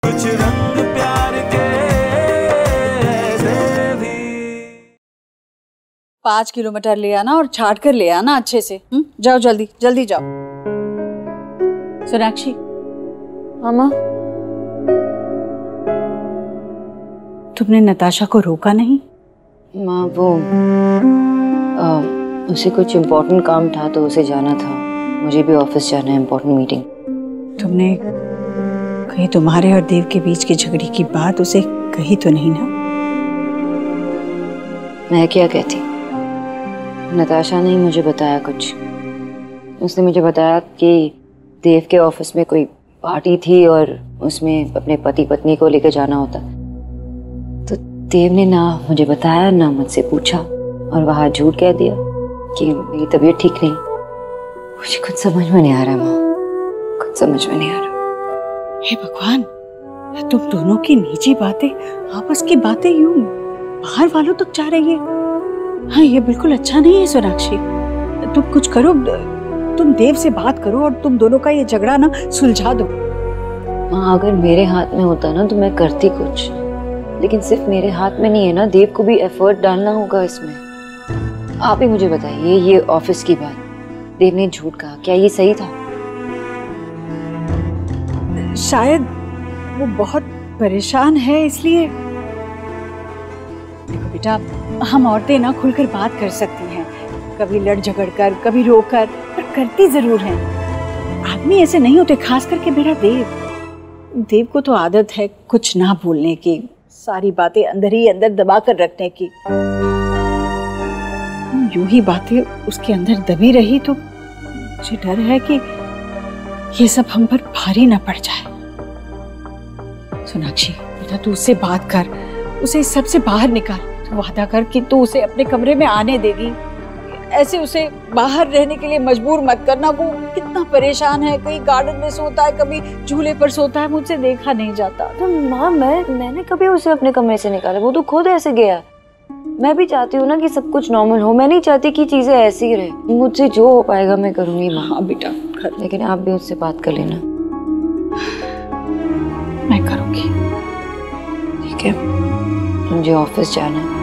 कुछ रंग प्यार के ऐसे भी। 5 किलोमीटर ले आना और छाट कर ले आना अच्छे से। जाओ जल्दी जल्दी जाओ। सोनाक्षी। मामा, तुमने नताशा को रोका नहीं? माँ वो उसे कुछ इम्पोर्टेंट काम था तो उसे जाना था। मुझे भी ऑफिस जाना है, इम्पोर्टेंट मीटिंग। तुमने कहीं तुम्हारे और देव के बीच की झगड़े की बात उसे कही तो नहीं ना? मैं क्या कहती, नताशा ने मुझे बताया कुछ। उसने मुझे बताया कि देव के ऑफिस में कोई पार्टी थी और उसमें अपने पति पत्नी को लेकर जाना होता। तो देव ने ना मुझे बताया ना मुझसे पूछा और वहां झूठ कह दिया कि मेरी तबीयत ठीक नहीं। मुझे कुछ समझ में नहीं आ रहा माँ, कुछ समझ में नहीं आ रहा। हे भगवान, तुम दोनों की निजी बातें, आपस की बातें यूं बाहर वालों तक जा रही है। हाँ, ये बिल्कुल अच्छा नहीं है सोनाक्षी। तुम कुछ करो, तुम देव से बात करो और तुम दोनों का ये झगड़ा ना सुलझा दो। माँ, अगर मेरे हाथ में होता ना तो मैं करती कुछ, लेकिन सिर्फ मेरे हाथ में नहीं है ना, देव को भी एफर्ट डालना होगा इसमें। आप ही मुझे बताइए, ये ऑफिस की बात, देव ने झूठ कहा, क्या ये सही था? शायद वो बहुत परेशान है इसलिए। देखो बेटा, हम औरतें ना खुलकर बात कर सकती हैं, कभी लड़ झगड़ कर, कभी रोकर, पर करती जरूर हैं। आदमी ऐसे नहीं होते, खास करके मेरा देव को तो आदत है कुछ ना बोलने की, सारी बातें अंदर ही अंदर दबा कर रखने की। यूं ही बातें उसके अंदर दबी रही तो मुझे डर है कि ये सब हम पर भारी ना पड़ जाए। सोनाक्षी बेटा, तू उससे बात कर, उसे इस सब से बाहर निकाल। तू वादा कर कि तू उसे अपने कमरे में आने देगी। ऐसे उसे बाहर रहने के लिए मजबूर मत करना। वो कितना परेशान है, कहीं गार्डन में सोता है, कभी झूले पर सोता है, मुझसे देखा नहीं जाता। तो माँ, मैंने कभी उसे अपने कमरे से निकाला? वो तो खुद ऐसे गया। मैं भी चाहती हूँ ना कि सब कुछ नॉर्मल हो। मैं नहीं चाहती कि चीजें ऐसी ही रहे। मुझसे जो हो पाएगा मैं करूंगी माँ। हाँ बेटा, लेकिन आप भी उससे बात कर लेना। मैं करूंगी। ठीक है, मुझे ऑफिस जाना है।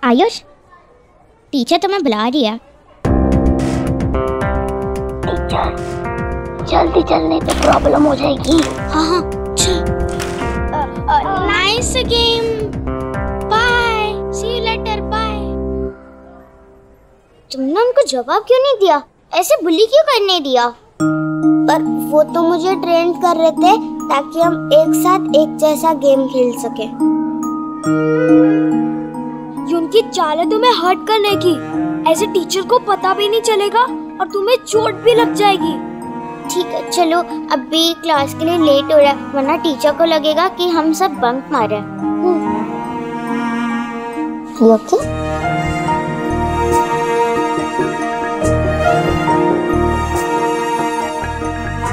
आयुष, टीचर तुम्हें बुला रही है। टीचर, जल्दी चलने पे प्रॉब्लम हो जाएगी। हाँ, चल। Nice game, bye, see you later, bye. तुमने उनको जवाब क्यों नहीं दिया? ऐसे बुली क्यों करने दिया? पर वो तो मुझे ट्रेन कर रहे थे ताकि हम एक साथ एक जैसा गेम खेल सके। ये उनकी चाल है तुम्हें हर्ट करने की। ऐसे टीचर को पता भी नहीं चलेगा और तुम्हें चोट भी लग जाएगी। ठीक है, चलो अभी क्लास के लिए लेट हो रहा है, वरना टीचर को लगेगा कि हम सब बंक मारे। ओके?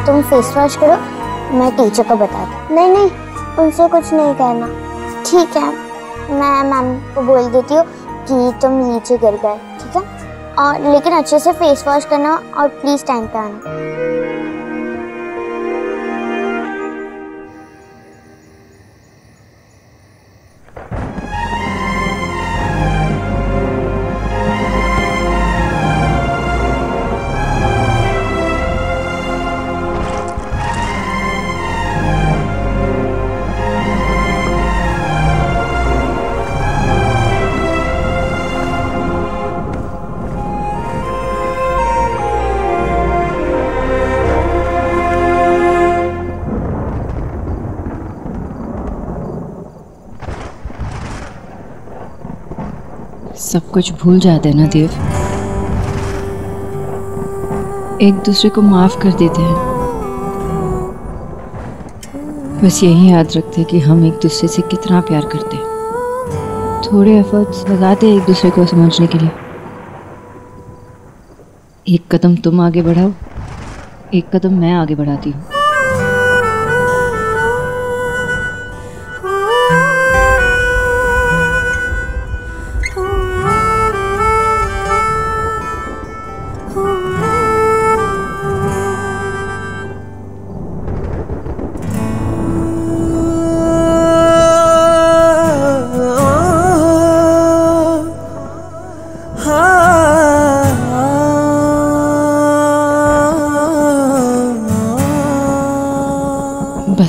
तुम फेस वॉश करो, मैं टीचर को बता दूँ। नहीं, उनसे कुछ नहीं कहना। ठीक है, मैं मैम को बोल देती हूँ कि तुम नीचे गिर गए, ठीक है? और लेकिन अच्छे से फेस वॉश करना और प्लीज टाइम पे आना। सब कुछ भूल जाते हैं ना देव, एक दूसरे को माफ कर देते हैं। बस यही याद रखते कि हम एक दूसरे से कितना प्यार करते हैं। थोड़े एफर्ट्स लगाते हैं एक दूसरे को समझने के लिए। एक कदम तुम आगे बढ़ाओ, एक कदम मैं आगे बढ़ाती हूँ।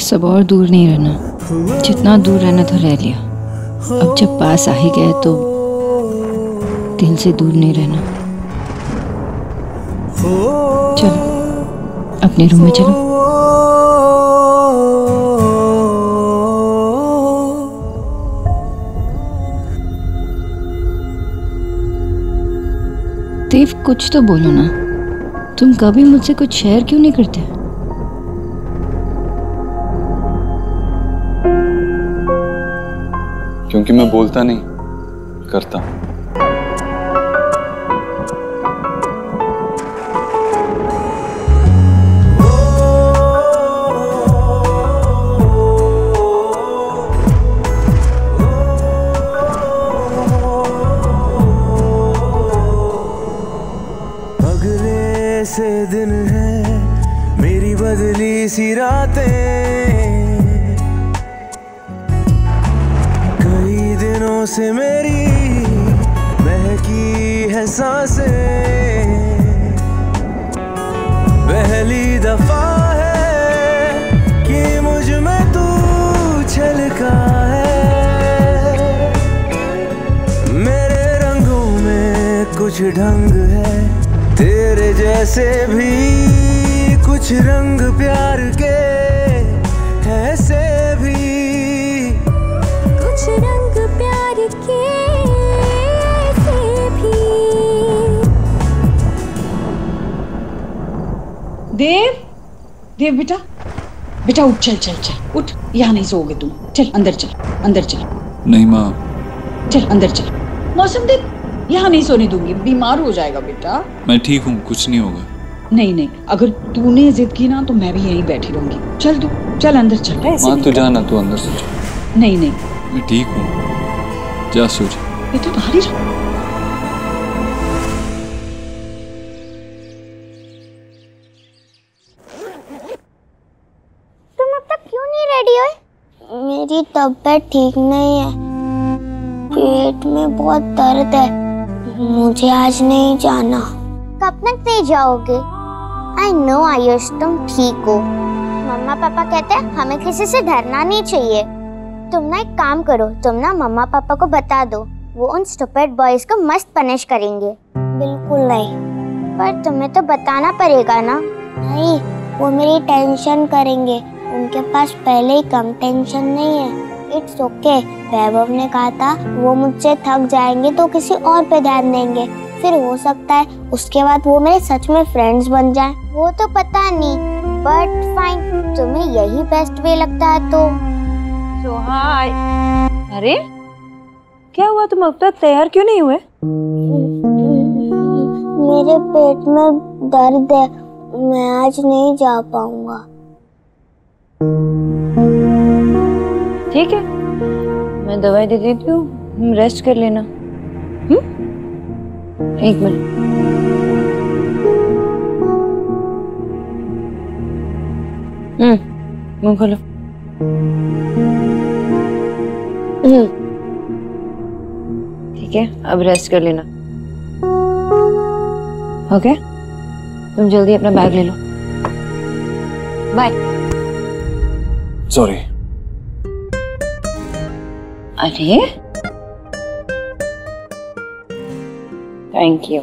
बस अब और दूर नहीं रहना, जितना दूर रहना था रह लिया। अब जब पास आ ही गए तो दिल से दूर नहीं रहना। चलो अपने रूम में चलो। देव कुछ तो बोलो ना, तुम कभी मुझसे कुछ शेयर क्यों नहीं करते? क्योंकि मैं बोलता नहीं, करता। अगले से दिन है मेरी बदली सी रातें, से मेरी महकी है सांसें, पहली दफा है कि मुझ में तू छलका है। मेरे रंगों में कुछ ढंग है, तेरे जैसे भी कुछ रंग प्यार के ऐसे भी कुछ रंग देव, देव बेटा, बेटा उठ, चल चल चल उठ, यहाँ नहीं सोओगे तुम। चल अंदर चल, अंदर चल। नहीं माँ। चल अंदर चल। मौसम देख, यहाँ नहीं सोने दूंगी, बीमार हो जाएगा बेटा। मैं ठीक हूँ, कुछ नहीं होगा। नहीं नहीं, अगर तूने जिद की ना तो मैं भी यहीं बैठी रहूंगी। चल तू, चल अंदर चल। माँ तू जाना, तू अंदर से चल। नहीं नहीं, मैं ठीक हूँ, जा सो जा। बेटा बाहर ही रहो। मेरी तबीयत ठीक नहीं है, पेट में बहुत दर्द है, मुझे आज नहीं जाना। कब तक नहीं जाओगे? आई नो आयुष, तुम ठीक हो। मम्मा पापा कहते हैं हमें किसी से डरना नहीं चाहिए। तुम ना एक काम करो, तुम ना मम्मा पापा को बता दो, वो उन स्टूपिड बॉयज को मस्त पनिश करेंगे। बिल्कुल नहीं। पर तुम्हें तो बताना पड़ेगा ना। नहीं, वो मेरी टेंशन करेंगे, उनके पास पहले ही कम टेंशन नहीं है। It's okay. वैभव ने कहा था वो मुझसे थक जाएंगे तो किसी और पे ध्यान देंगे, फिर हो सकता है उसके बाद वो मेरे सच में फ्रेंड्स बन जाएं। वो तो पता नहीं, बट फाइन, तुम्हें यही बेस्ट वे लगता है तो। हाय। अरे क्या हुआ, तुम अब तक तैयार क्यों नहीं हुए? मेरे पेट में दर्द है, मैं आज नहीं जा पाऊंगा। ठीक है, मैं दवाई दे देती हूँ, तुम रेस्ट कर लेना। एक मिनट। मुंह खोलो। ठीक है, अब रेस्ट कर लेना। ओके, तुम जल्दी अपना बैग ले लो। बाय। सॉरी। अरे थैंक यू।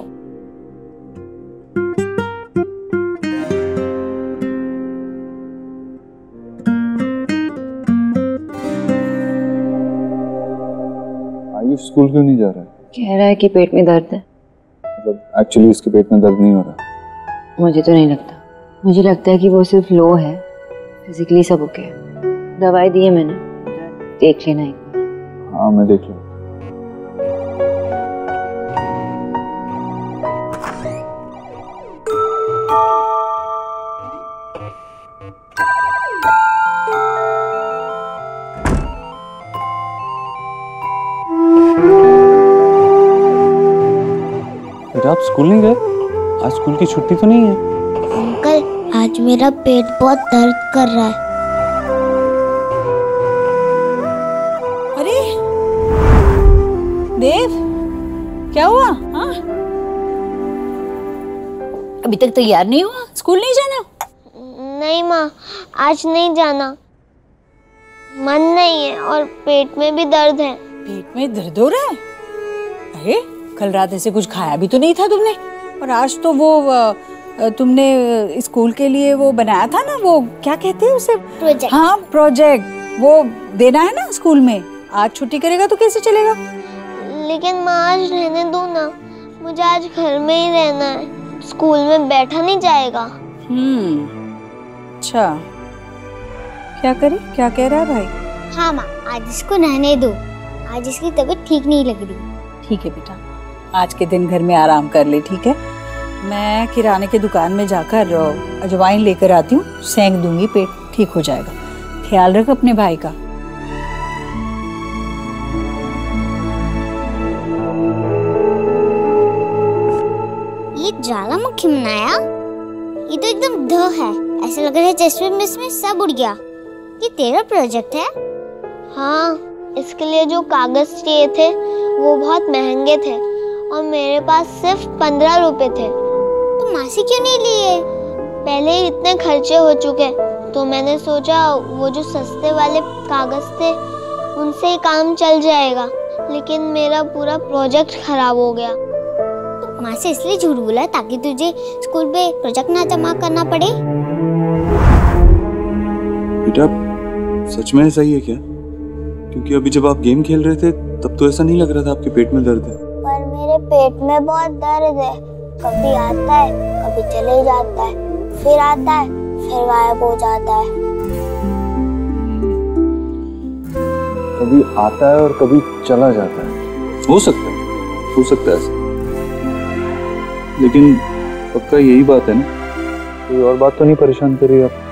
आयुष स्कूल क्यों नहीं जा रहा है? कह रहा है कि पेट में दर्द है। मतलब एक्चुअली इसके पेट में दर्द नहीं हो रहा। मुझे तो नहीं लगता, मुझे लगता है कि वो सिर्फ लो है, फिजिकली सब ओके है। दवाई दी है मैंने, देख लेना एक बार। हाँ मैं देख लूँ। बेटा आप स्कूल नहीं गए? आज स्कूल की छुट्टी तो नहीं है? अंकल, आज मेरा पेट बहुत दर्द कर रहा है। अरे देव, क्या हुआ? हाँ, अभी तक तैयार नहीं हुआ? स्कूल नहीं जाना? नहीं माँ, आज नहीं जाना। मन नहीं है और पेट में भी दर्द है। पेट में दर्द हो रहा है? अरे कल रात ऐसे कुछ खाया भी तो नहीं था तुमने। और आज तो वो तुमने स्कूल के लिए वो बनाया था ना, वो क्या कहते हैं उसे? प्रोजेक्ट। हाँ प्रोजेक्ट, वो देना है ना स्कूल में। आज छुट्टी करेगा तो कैसे चलेगा? लेकिन माँ आज रहने दो ना, मुझे आज घर में ही रहना है, स्कूल में बैठा नहीं जाएगा। अच्छा क्या करे, क्या कह रहा है भाई? हाँ माँ, आज इसको रहने दो, आज इसकी तबीयत ठीक नहीं लग रही। ठीक है बेटा, आज के दिन घर में आराम कर ले, ठीक है? मैं किराने की दुकान में जाकर अजवाइन लेकर आती हूँ, सेंक दूंगी, पेट ठीक हो जाएगा। ख्याल रख अपने भाई का। ये ज्वालामुखी बनाया, ये तो एकदम ध है, ऐसा लग रहा है जैसे इसमें सब उड़ गया। ये तेरा प्रोजेक्ट है? हाँ, इसके लिए जो कागज चाहिए थे वो बहुत महंगे थे और मेरे पास सिर्फ 15 रुपए थे। तो माँ से क्यों नहीं लिए? पहले ही इतने खर्चे हो चुके, तो मैंने सोचा वो जो सस्ते वाले कागज थे उनसे ही काम चल जाएगा, लेकिन मेरा पूरा प्रोजेक्ट खराब हो गया। तो माँ से इसलिए झूठ बोला ताकि तुझे स्कूल पे प्रोजेक्ट ना जमा करना पड़े। बेटा सच में ऐसा ही है क्या? क्योंकि अभी जब आप गेम खेल रहे थे तब तो ऐसा नहीं लग रहा था आपके पेट में दर्द है। पर मेरे पेट में बहुत दर्द है, कभी आता है कभी चले जाता है, फिर आता है फिर गायब हो जाता है। कभी आता है और कभी चला जाता है। हो सकता है ऐसा, लेकिन पक्का यही बात है ना? कोई और बात तो नहीं परेशान कर रही आप?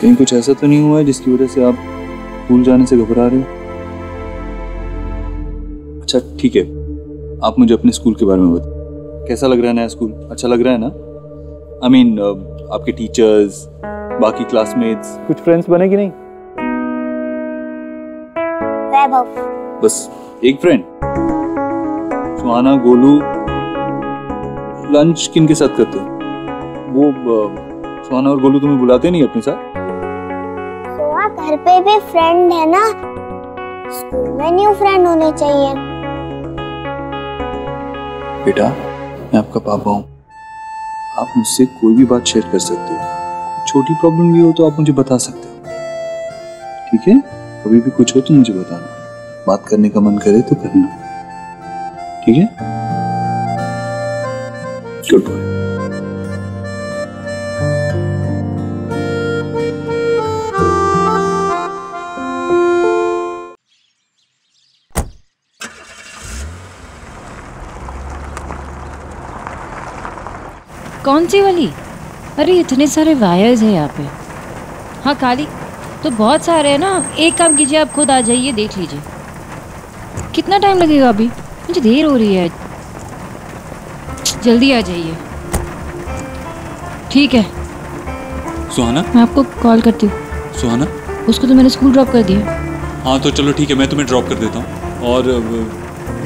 कहीं कुछ ऐसा तो नहीं हुआ है जिसकी वजह से आप स्कूल जाने से घबरा रहे हो? अच्छा ठीक है, आप मुझे अपने स्कूल के बारे में बताओ। कैसा लग रहा है नया स्कूल? अच्छा लग रहा है ना? I mean, आपके टीचर्स, बाकी क्लासमेट्स, कुछ फ्रेंड्स बने कि नहीं? वैभव। बस एक फ्रेंड? सुहाना, गोलू। लंच किन के साथ करते हो? वो सुहाना और गोलू तुम्हें बुलाते नहीं अपने साथ? सुहा घर पे भी फ्रेंड है ना, स्कूल में न्यू फ्रेंड होने चाहिए। बेटा मैं आपका पापा हूँ, आप मुझसे कोई भी बात शेयर कर सकते हो। छोटी प्रॉब्लम भी हो तो आप मुझे बता सकते हो, ठीक है? कभी भी कुछ हो तो मुझे बताना, बात करने का मन करे तो करना, ठीक है? Good boy. कौन सी वाली? अरे इतने सारे वायर्स हैं यहाँ पे। हाँ काली तो बहुत सारे हैं ना, एक काम कीजिए आप खुद आ जाइए, देख लीजिए। कितना टाइम लगेगा? अभी मुझे देर हो रही है, जल्दी आ जाइए। ठीक है सुहाना, मैं आपको कॉल करती हूँ। सुहाना, उसको तो मैंने स्कूल ड्रॉप कर दिया। हाँ तो चलो ठीक है, मैं तुम्हें ड्रॉप कर देता हूँ और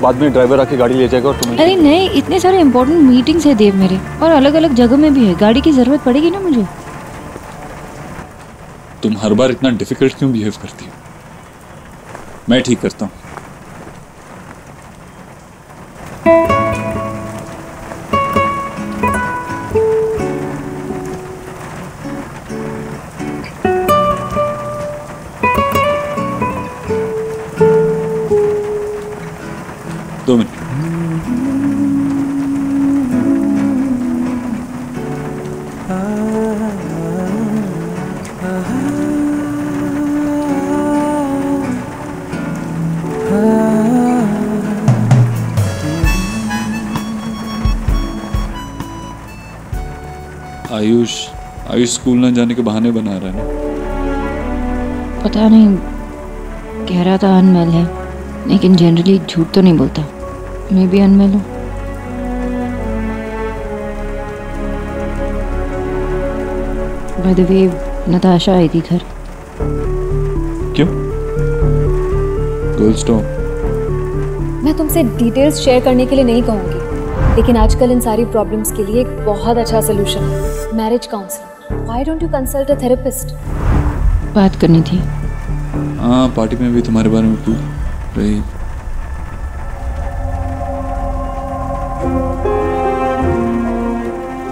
बाद में ड्राइवर आके गाड़ी ले जाएगा और तुम्हें। अरे नहीं, इतने सारे इंपॉर्टेंट मीटिंग्स है देव मेरे, और अलग अलग जगह में भी है, गाड़ी की जरूरत पड़ेगी ना मुझे। तुम हर बार इतना डिफिकल्ट क्यों बिहेव करती हो? मैं ठीक करता हूँ। दो मिनट। आयुष स्कूल ना जाने के बहाने बना रहा है ना? पता नहीं, कह रहा था अनवेल है, लेकिन जनरली झूठ तो नहीं बोलता। मैं भी अनवेल हूँ। बाय द वे नताशा आई थी घर। क्यों? Girls talk. मैं तुमसे डिटेल्स शेयर करने के लिए नहीं कहूँगी, लेकिन आजकल इन सारी प्रॉब्लम्स के लिए एक बहुत अच्छा सोल्यूशन है, marriage counselling. Why don't you consult a therapist? बात करनी थी। हाँ, पार्टी में भी तुम्हारे बारे में पूछ रही।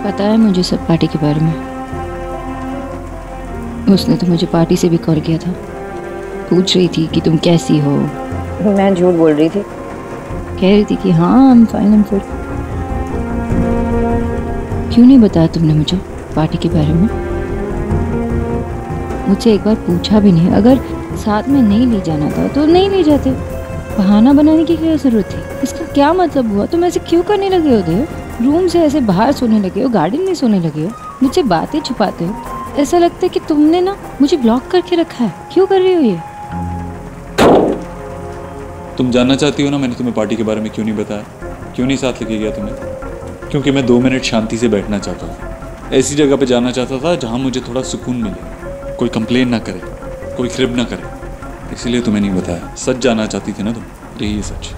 पता है मुझे सब पार्टी के बारे में। उसने तो मुझे पार्टी से भी कॉल किया था, पूछ रही थी कि तुम कैसी हो। मैं झूठ बोल रही थी, कह रही थी कि हाँ I'm fine, I'm good। क्यों नहीं बताया तुमने मुझे पार्टी के बारे में? मुझसे एक बार पूछा भी नहीं। अगर साथ में नहीं ले जाना था तो नहीं ले जाते। बहाना बनाने की क्या जरूरत थी? इसका क्या मतलब हुआ? तुम ऐसे क्यों करने लगे हो देव? रूम से ऐसे बाहर सोने लगे हो, गार्डन में सोने लगे हो, मुझसे बातें छुपाते हो। ऐसा लगता है कि तुमने ना मुझे ब्लॉक करके रखा है। क्यों कर रही हो ये? तुम जानना चाहती हो ना मैंने तुम्हें पार्टी के बारे में क्यों नहीं बताया, क्यों नहीं साथ लेके गया तुम्हें? क्योंकि मैं 2 मिनट शांति से बैठना चाहता था। ऐसी जगह पे जाना चाहता था जहाँ मुझे थोड़ा सुकून मिले, कोई कंप्लेन ना करे, कोई क्रिब ना करे। इसीलिए तुम्हें नहीं बताया। सच जानना चाहती थी ना तुम, यही है सच।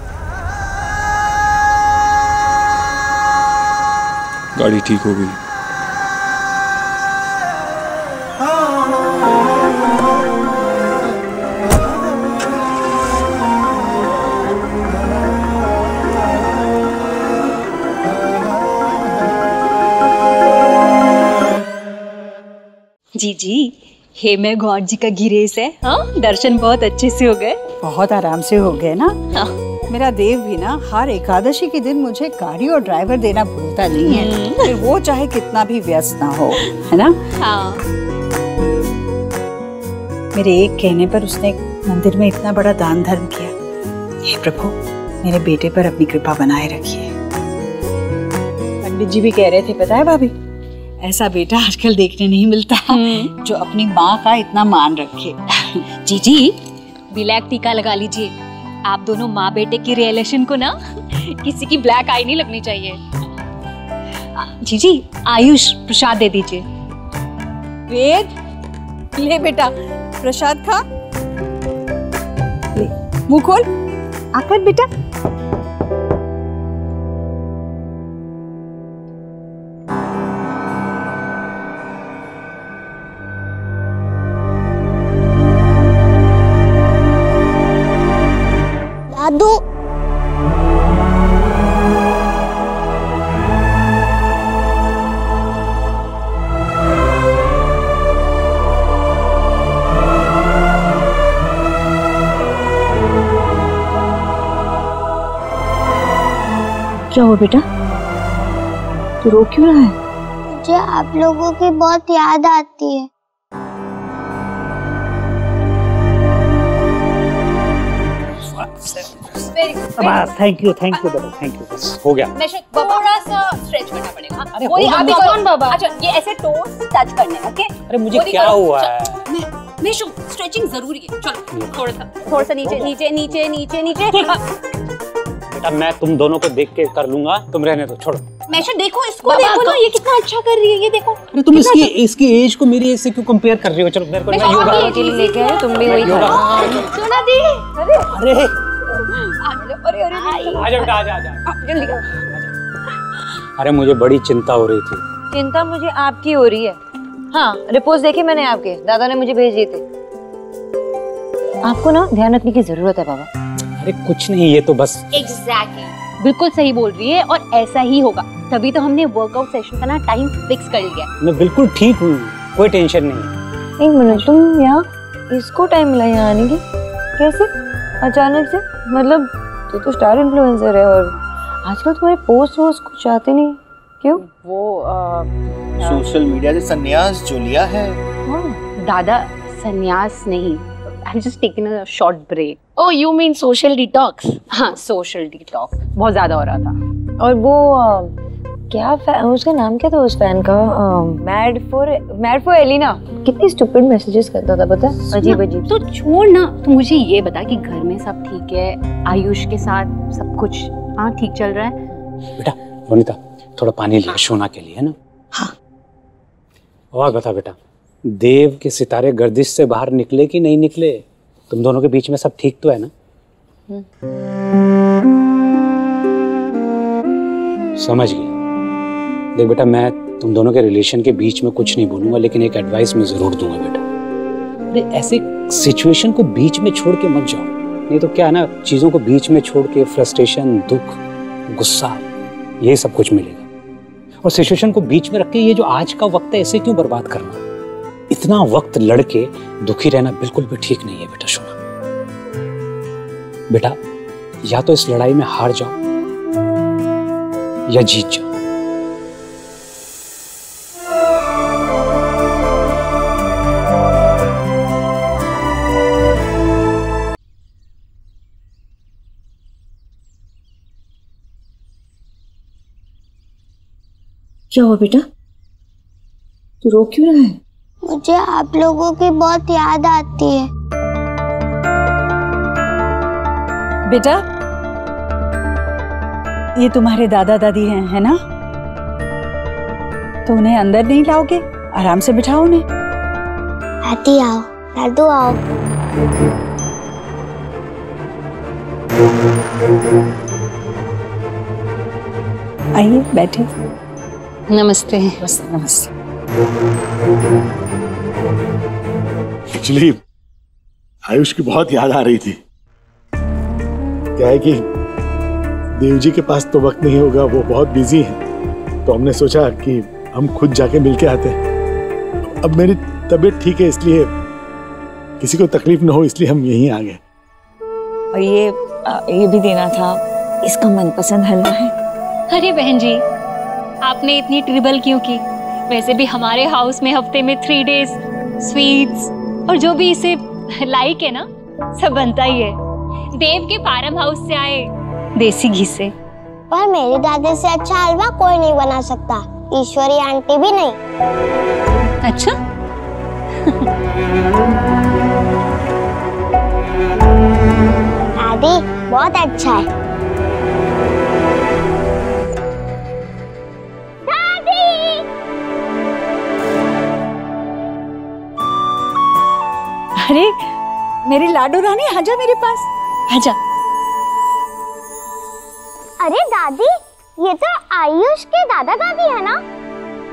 गाड़ी ठीक हो गई। जी हे मैं गॉड जी का गिरेस है। हाँ, दर्शन बहुत अच्छे से हो गए। बहुत आराम से हो गए ना। हाँ। मेरा देव भी ना हर एकादशी के दिन मुझे गाड़ी और ड्राइवर देना भूलता नहीं है, फिर वो चाहे कितना भी व्यस्त ना हो, है ना? हाँ। मेरे एक कहने पर उसने मंदिर में इतना बड़ा दान धर्म किया। हे प्रभु, मेरे बेटे पर अपनी कृपा बनाए रखिए। पंडित जी भी कह रहे थे, पता है भाभी, ऐसा बेटा आजकल देखने नहीं मिलता जो अपनी माँ का इतना मान रखे। जी ब्लैक टीका लगा लीजिए। आप दोनों माँ बेटे की रिलेशन को ना किसी की ब्लैक आई नहीं लगनी चाहिए। जी आयुष प्रसाद दे दीजिए। वेद, ले बेटा प्रसाद खा। ले, मुंह खोल, आकर बेटा। दादू, क्या हुआ बेटा? तू रो क्यों रहा है? मुझे आप लोगों की बहुत याद आती है। थैंक यू बेटा, थैंक यू। हो गया। थोड़ा सा स्ट्रेच करना पड़ेगा। अरे कोई अभी कौन बाबा? अच्छा ये ऐसे टोस टच करने, ओके? अरे मुझे क्या हुआ है? मैं स्ट्रेचिंग जरूरी है। चलो थोड़ा सा नीचे। बेटा मैं तुम दोनों को देख के कर लूंगा, तुम रहने दो, छोड़ो। मैशा देखो इसको, देखो ना ये कितना अच्छा कर रही है, ये देखो। अरे तुम इसकी एज को मेरी एज से क्यों कंपेयर कर रही हो? चलो मेरे को मैं योगा के लिए लेके आए, तुम भी वही योगा। सोना दी। अरे अरे आजा बेटा, आजा जल्दी। अरे मुझे बड़ी चिंता हो रही थी। चिंता मुझे आपकी हो रही है। हाँ, रिपोर्ट देखे मैंने आपके, दादा ने मुझे भेज दिए थे। आपको ना ध्यान रखने की जरूरत है बाबा। अरे कुछ नहीं, ये तो बस एग्जैक्टली बिल्कुल सही बोल रही है, और ऐसा ही होगा। तभी तो हमने वर्कआउट सेशन का ना टाइम फिक्स कर लिया। मैं बिल्कुल ठीक हूँ, कोई टेंशन नहीं। एक मिनट, तुम यहाँ इसको टाइम मिला यहाँ आने की? कैसे अचानक से? मतलब तू तो स्टार इन्फ्लुएंसर है और आजकल तुम्हारे पोस्ट वोस्ट कुछ आते नहीं, क्यों? वो सोशल मीडिया से संन्यास जो लिया है। दादा संन्यास नहीं, I just taken a short break. Oh you mean social detox? हाँ सोशल डिटॉक्स बहुत ज्यादा हो रहा था। और वो क्या उसका नाम क्या था उस फैन का? Mad for Elina. कितनी स्टूपिड मैसेजेस करता था, पता है? अजीब। तो छोड़ ना, तो मुझे ये बता कि घर में सब ठीक है, आयुष के साथ सब कुछ हाँ ठीक चल रहा है? बेटा वनिता थोड़ा पानी लिया सोना के लिए, है ना? हाँ। और बता बेटा, देव के सितारे गर्दिश से बाहर निकले कि नहीं निकले? तुम दोनों के बीच में सब ठीक तो है ना? समझ गया। देख बेटा, मैं तुम दोनों के रिलेशन के बीच में कुछ नहीं बोलूंगा, लेकिन एक एडवाइस मैं जरूर दूंगा बेटा। अरे ऐसे सिचुएशन को बीच में छोड़ के मत जाओ, नहीं तो क्या है ना, चीजों को बीच में छोड़ के फ्रस्ट्रेशन, दुख, गुस्सा, ये सब कुछ मिलेगा। और सिचुएशन को बीच में रख के ये जो आज का वक्त है इसे क्यों बर्बाद करना? इतना वक्त लड़के दुखी रहना बिल्कुल भी ठीक नहीं है बेटा। सुना बेटा, या तो इस लड़ाई में हार जाओ या जीत जाओ। क्या हुआ बेटा, तू रो क्यों रहा है? मुझे आप लोगों की बहुत याद आती है। बेटा, ये तुम्हारे दादा दादी हैं, है ना? तो उन्हें अंदर नहीं लाओगे? आराम से बिठाओ उन्हें। दादी आओ, दादू आओ। आइए बैठे। नमस्ते। नमस्ते। एक्चुअली आयुष की बहुत याद आ रही थी। क्या है कि देव जी के पास तो वक्त नहीं होगा, वो बहुत बिजी हैं, तो हमने सोचा कि हम खुद जाके मिलके आते हैं। अब मेरी तबीयत ठीक है, इसलिए किसी को तकलीफ न हो इसलिए हम यहीं आ गए। और ये भी देना था, इसका मनपसंद हलवा है। अरे बहन जी, आपने इतनी ट्रिबल क्यों की? वैसे भी हमारे हाउस में हफ्ते में 3 डेज स्वीट्स और जो भी इसे लाइक है ना, सब बनता ही है। देव के फार्म हाउस से आए देसी घी से। पर मेरी दादी से अच्छा हलवा कोई नहीं बना सकता, ईश्वरी आंटी भी नहीं। अच्छा? दादी बहुत अच्छा है। अरे मेरी लाडू रानी, आजा मेरे पास, आजा। अरे दादी, ये तो आयुष के दादा दादी है ना?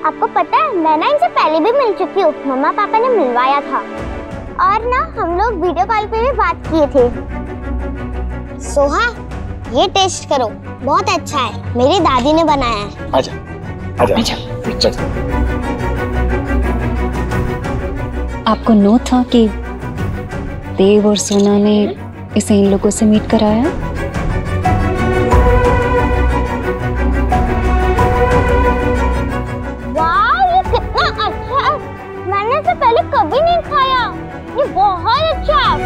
आपको पता है, मैं ना इनसे पहले भी मिल चुकी हूँ, मम्मा पापा ने मिलवाया था। और ना हम लोग वीडियो कॉल पे भी बात किए थे। सोहा, ये टेस्ट करो, बहुत अच्छा है, मेरी दादी ने बनाया है। आजा, आजा, आजा। आपको नो था कि देव और सोना ने इसे इन लोगों से मीट कराया? वाह, ये कितना अच्छा है, मैंने इसे पहले कभी नहीं खाया, ये बहुत अच्छा है।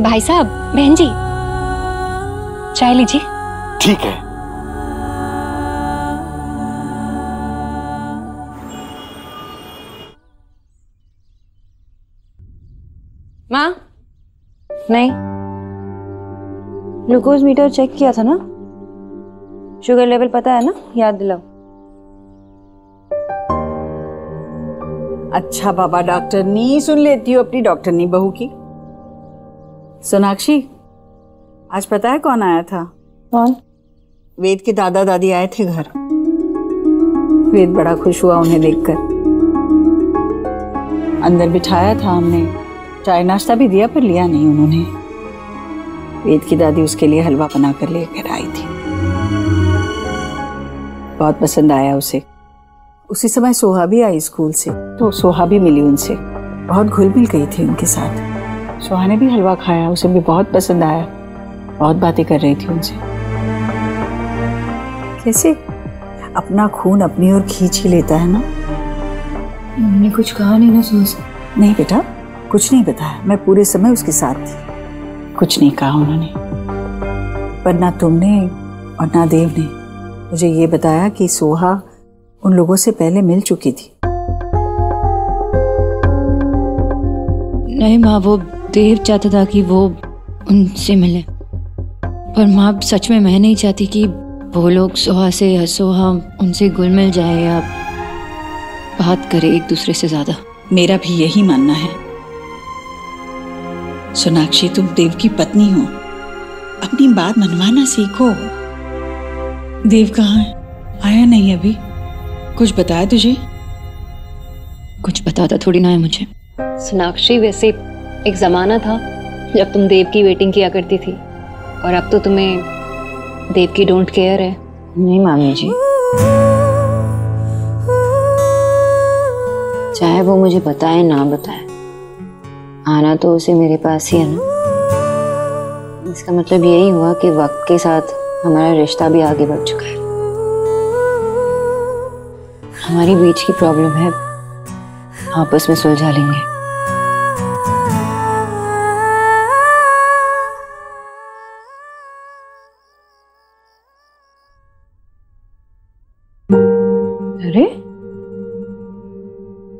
भाई साहब, बहन जी, चाय लीजिए। ठीक है। माँ, नहीं, ग्लूकोज मीटर चेक किया था ना? शुगर लेवल पता है ना? याद दिलाओ। अच्छा बाबा डॉक्टरनी, सुन लेती हो अपनी डॉक्टरनी बहू की। सोनाक्षी, आज पता है कौन आया था? कौन? वेद के दादा दादी आए थे घर। वेद बड़ा खुश हुआ उन्हें देखकर। अंदर बिठाया था हमने, चाय नाश्ता भी दिया, पर लिया नहीं उन्होंने। वेद की दादी उसके लिए हलवा बना कर लेकर आई थी, बहुत पसंद आया उसे। उसी समय सोहा भी आई स्कूल से, तो सोहा भी मिली उनसे, बहुत घुल मिल गई थी उनके साथ। सोहा ने भी हलवा खाया, उसे भी बहुत पसंद आया, बहुत बातें कर रही थी उनसे। कैसे अपना खून अपनी ओर खींच ही लेता है ना। हमने कुछ कहा नहीं ना सोच? नहीं बेटा, कुछ नहीं बताया, मैं पूरे समय उसके साथ थी, कुछ नहीं कहा उन्होंने। पर ना तुमने और ना देव ने मुझे ये बताया कि सोहा उन लोगों से पहले मिल चुकी थी। नहीं माँ, वो देव चाहता था कि वो उनसे मिले, पर माँ सच में मैं नहीं चाहती कि वो लोग सोहा से या सोहा उनसे घुल मिल जाए या बात करे एक दूसरे से ज्यादा। मेरा भी यही मानना है। सोनाक्षी, तुम देव की पत्नी हो, अपनी बात मनवाना सीखो। देव कहाँ है? आया नहीं अभी? कुछ बताया तुझे? कुछ बताता थोड़ी ना है मुझे। सोनाक्षी, वैसे एक जमाना था जब तुम देव की वेटिंग किया करती थी, और अब तो तुम्हें देव की डोंट केयर है। नहीं मामी जी, चाहे वो मुझे बताए ना बताए, आना तो उसे मेरे पास ही है ना। इसका मतलब यही हुआ कि वक्त के साथ हमारा रिश्ता भी आगे बढ़ चुका है। हमारी बीच की प्रॉब्लम है, आपस में सुलझा लेंगे। अरे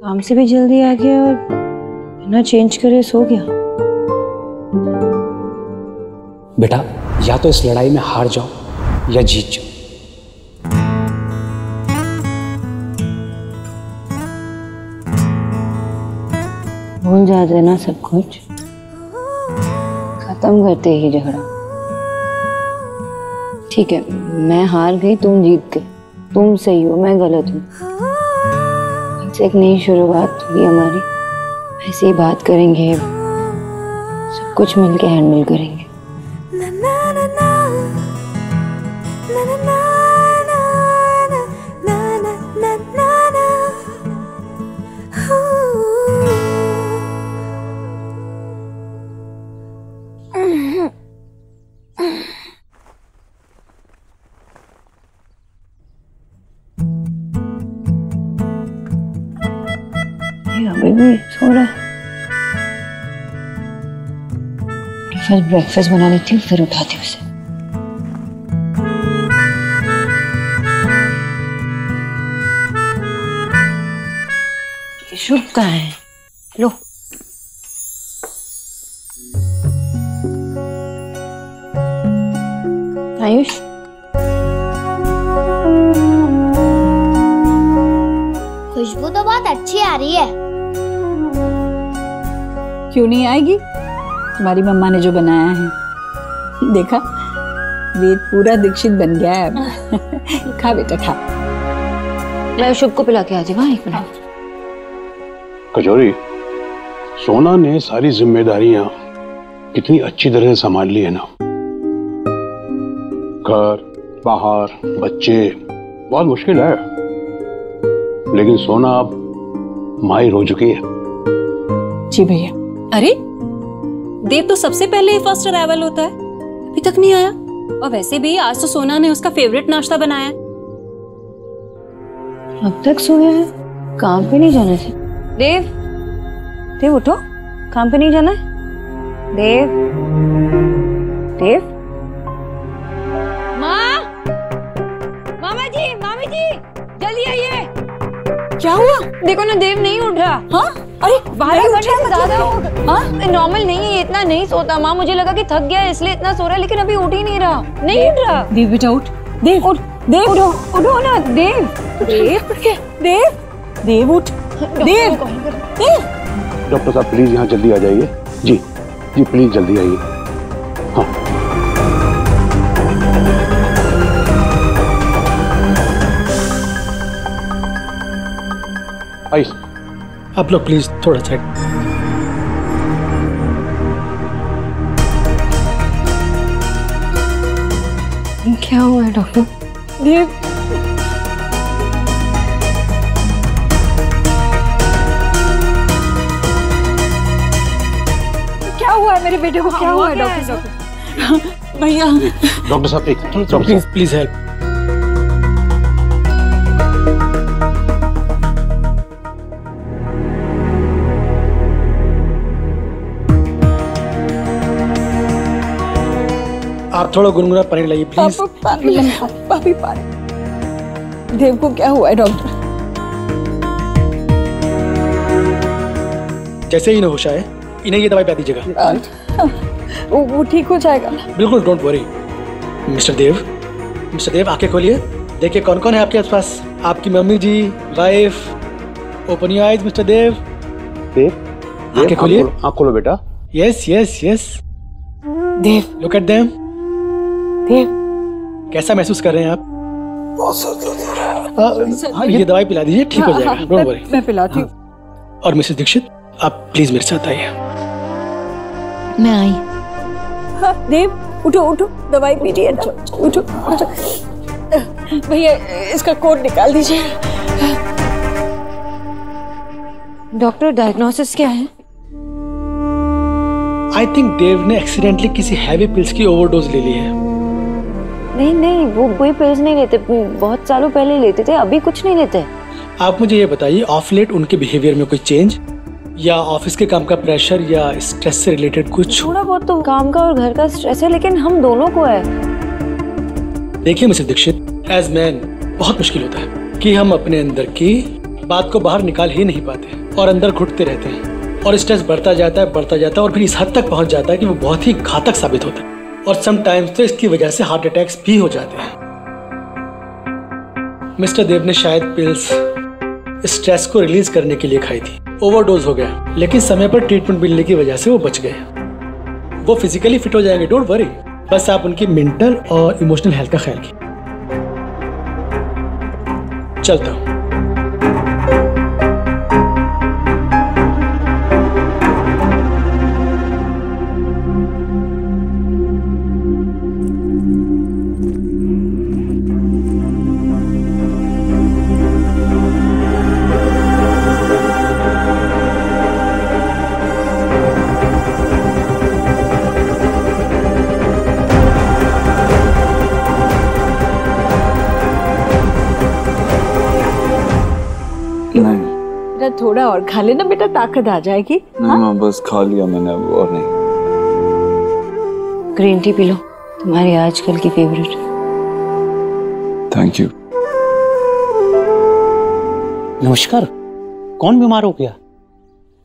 काम से भी जल्दी आ गया और बिना चेंज करे सो गया। बेटा, या तो इस लड़ाई में हार जाओ या जीत जाओ। भूल जा देना सब कुछ, खत्म करते ही झगड़ा। ठीक है, मैं हार गई, तुम जीत गए। तुम सही हो, मैं गलत हूँ। एक नई शुरुआत हुई हमारी, ऐसे ही बात करेंगे, सब कुछ मिलके हैंडल करेंगे। अभी भी सो रहा है। फर्स्ट ब्रेकफास्ट बना लेती हूँ, फिर उठाती हूँ उसे। शुभ कहाँ है? लो। आयुष, खुशबू तो बहुत अच्छी आ रही है। क्यों नहीं आएगी? तुम्हारी मम्मा ने जो बनाया है, देखा, वेद पूरा दीक्षित बन गया है अब। खा बेटा खा। मैं शुभ को पिला के आ जाऊँ। एक मिनट। कचौरी, सोना ने सारी जिम्मेदारियां कितनी अच्छी तरह से संभाल ली है ना। घर, बाहर, बच्चे, बहुत मुश्किल है, लेकिन सोना अब माहिर हो चुकी है। जी भैया। अरे देव तो सबसे पहले फर्स्ट अराइवल होता है, अभी तक नहीं आया। और वैसे भी आज तो सोना ने उसका फेवरेट नाश्ता बनाया। अब तक सोया है, काम पे नहीं जाना था। देव, देव उठो, काम पे नहीं जाना है। देव, देव। माँ, मामा जी, मामी जी, जल्दी आइए। क्या हुआ? देखो ना, देव नहीं उठ रहा। हाँ? अरे 12 घंटे से ज्यादा हो गए। हाँ? नॉर्मल नहीं है, इतना नहीं सोता माँ। मुझे लगा कि थक गया है इसलिए इतना सो रहा है, लेकिन अभी उठ ही नहीं रहा। नहीं उठ रहा। देव बेटा उठ। देव उठ। देव उठो, उठो ना। देव, देव, देव, देव उठ। देव, देव। डॉक्टर साहब प्लीज यहाँ जल्दी आ जाइए। जी जी प्लीज जल्दी आइए। हाँ, आइए। आप लोग प्लीज थोड़ा साइड। क्या हुआ है डॉक्टर? देव, क्या हुआ है मेरे बेटे को? क्या हुआ है डॉक्टर साहब? भैया। डॉक्टर साहब एक प्लीज प्लीज हेल्प। आप थोड़ा गुनगुना पानी लाइए प्लीज। पापी पानी। देव को क्या हुआ है डॉक्टर? जैसे ही इन्हें होश आए, इन्हें ये दवाई पिला दीजिएगा। वो ठीक हो जाएगा। बिल्कुल, डोंट वरी। मिस्टर देव आंखें खोलिए, देखिए कौन कौन है आपके आसपास। आपकी मम्मी जी, wife. Open your eyes mister Dev. Dev, आंखें खोलिए। आंख खोलो बेटा। Yes yes yes. Dev, look at them. Dev, कैसा महसूस कर रहे हैं आप? बहुत सर दर्द हो रहा है। हाँ, ये दवाई पिला दीजिए, ठीक हो जाएगा, डोंट वरी। मैं पिलाती हूँ। और मिसेस दीक्षित, आप प्लीज मेरे साथ आइए। मैं आई। हाँ, देव उठो उठो, दवाई पीजिए ना, उठो उठो। भैया इसका कोट निकाल दीजिए। डॉक्टर, डायग्नोसिस क्या है? आई थिंक देव ने एक्सीडेंटली किसी हैवी पिल्स की ओवरडोज ले ली है। नहीं नहीं, वो कोई पिल्स नहीं लेते, बहुत सालों पहले लेते थे, अभी कुछ नहीं लेते। आप मुझे ये बताइए, ऑफ लेट उनके बिहेवियर में कोई चेंज, या ऑफिस के काम का प्रेशर, या स्ट्रेस से रिलेटेड कुछ? थोड़ा बहुत तो काम का और घर का स्ट्रेस है, लेकिन हम दोनों को है। देखिए मिसेस दीक्षित, एज मैन बहुत मुश्किल होता है कि हम अपने अंदर की बात को बाहर निकाल ही नहीं पाते और अंदर घुटते रहते हैं, और स्ट्रेस बढ़ता जाता है और फिर इस हद तक पहुंच जाता है कि वो बहुत ही घातक साबित होता है, और समटाइम्स तो इसकी वजह से हार्ट अटैक्स भी हो जाते हैं। मिस्टर देव ने शायद पिल्स स्ट्रेस को रिलीज करने के लिए खाई थी, ओवरडोज हो गया, लेकिन समय पर ट्रीटमेंट मिलने की वजह से वो बच गए। वो फिजिकली फिट हो जाएंगे, डोंट वरी, बस आप उनकी मेंटल और इमोशनल हेल्थ का ख्याल कीजिए। चलता हूं। थोड़ा और खा लेना बेटा, ताकत आ जाएगी। नहीं माँ, बस खा लिया मैंने, अब और नहीं। ग्रीन टी पी लो, तुम्हारी आजकल की फेवरेट। Thank you. नमस्कार, कौन बीमार हो गया?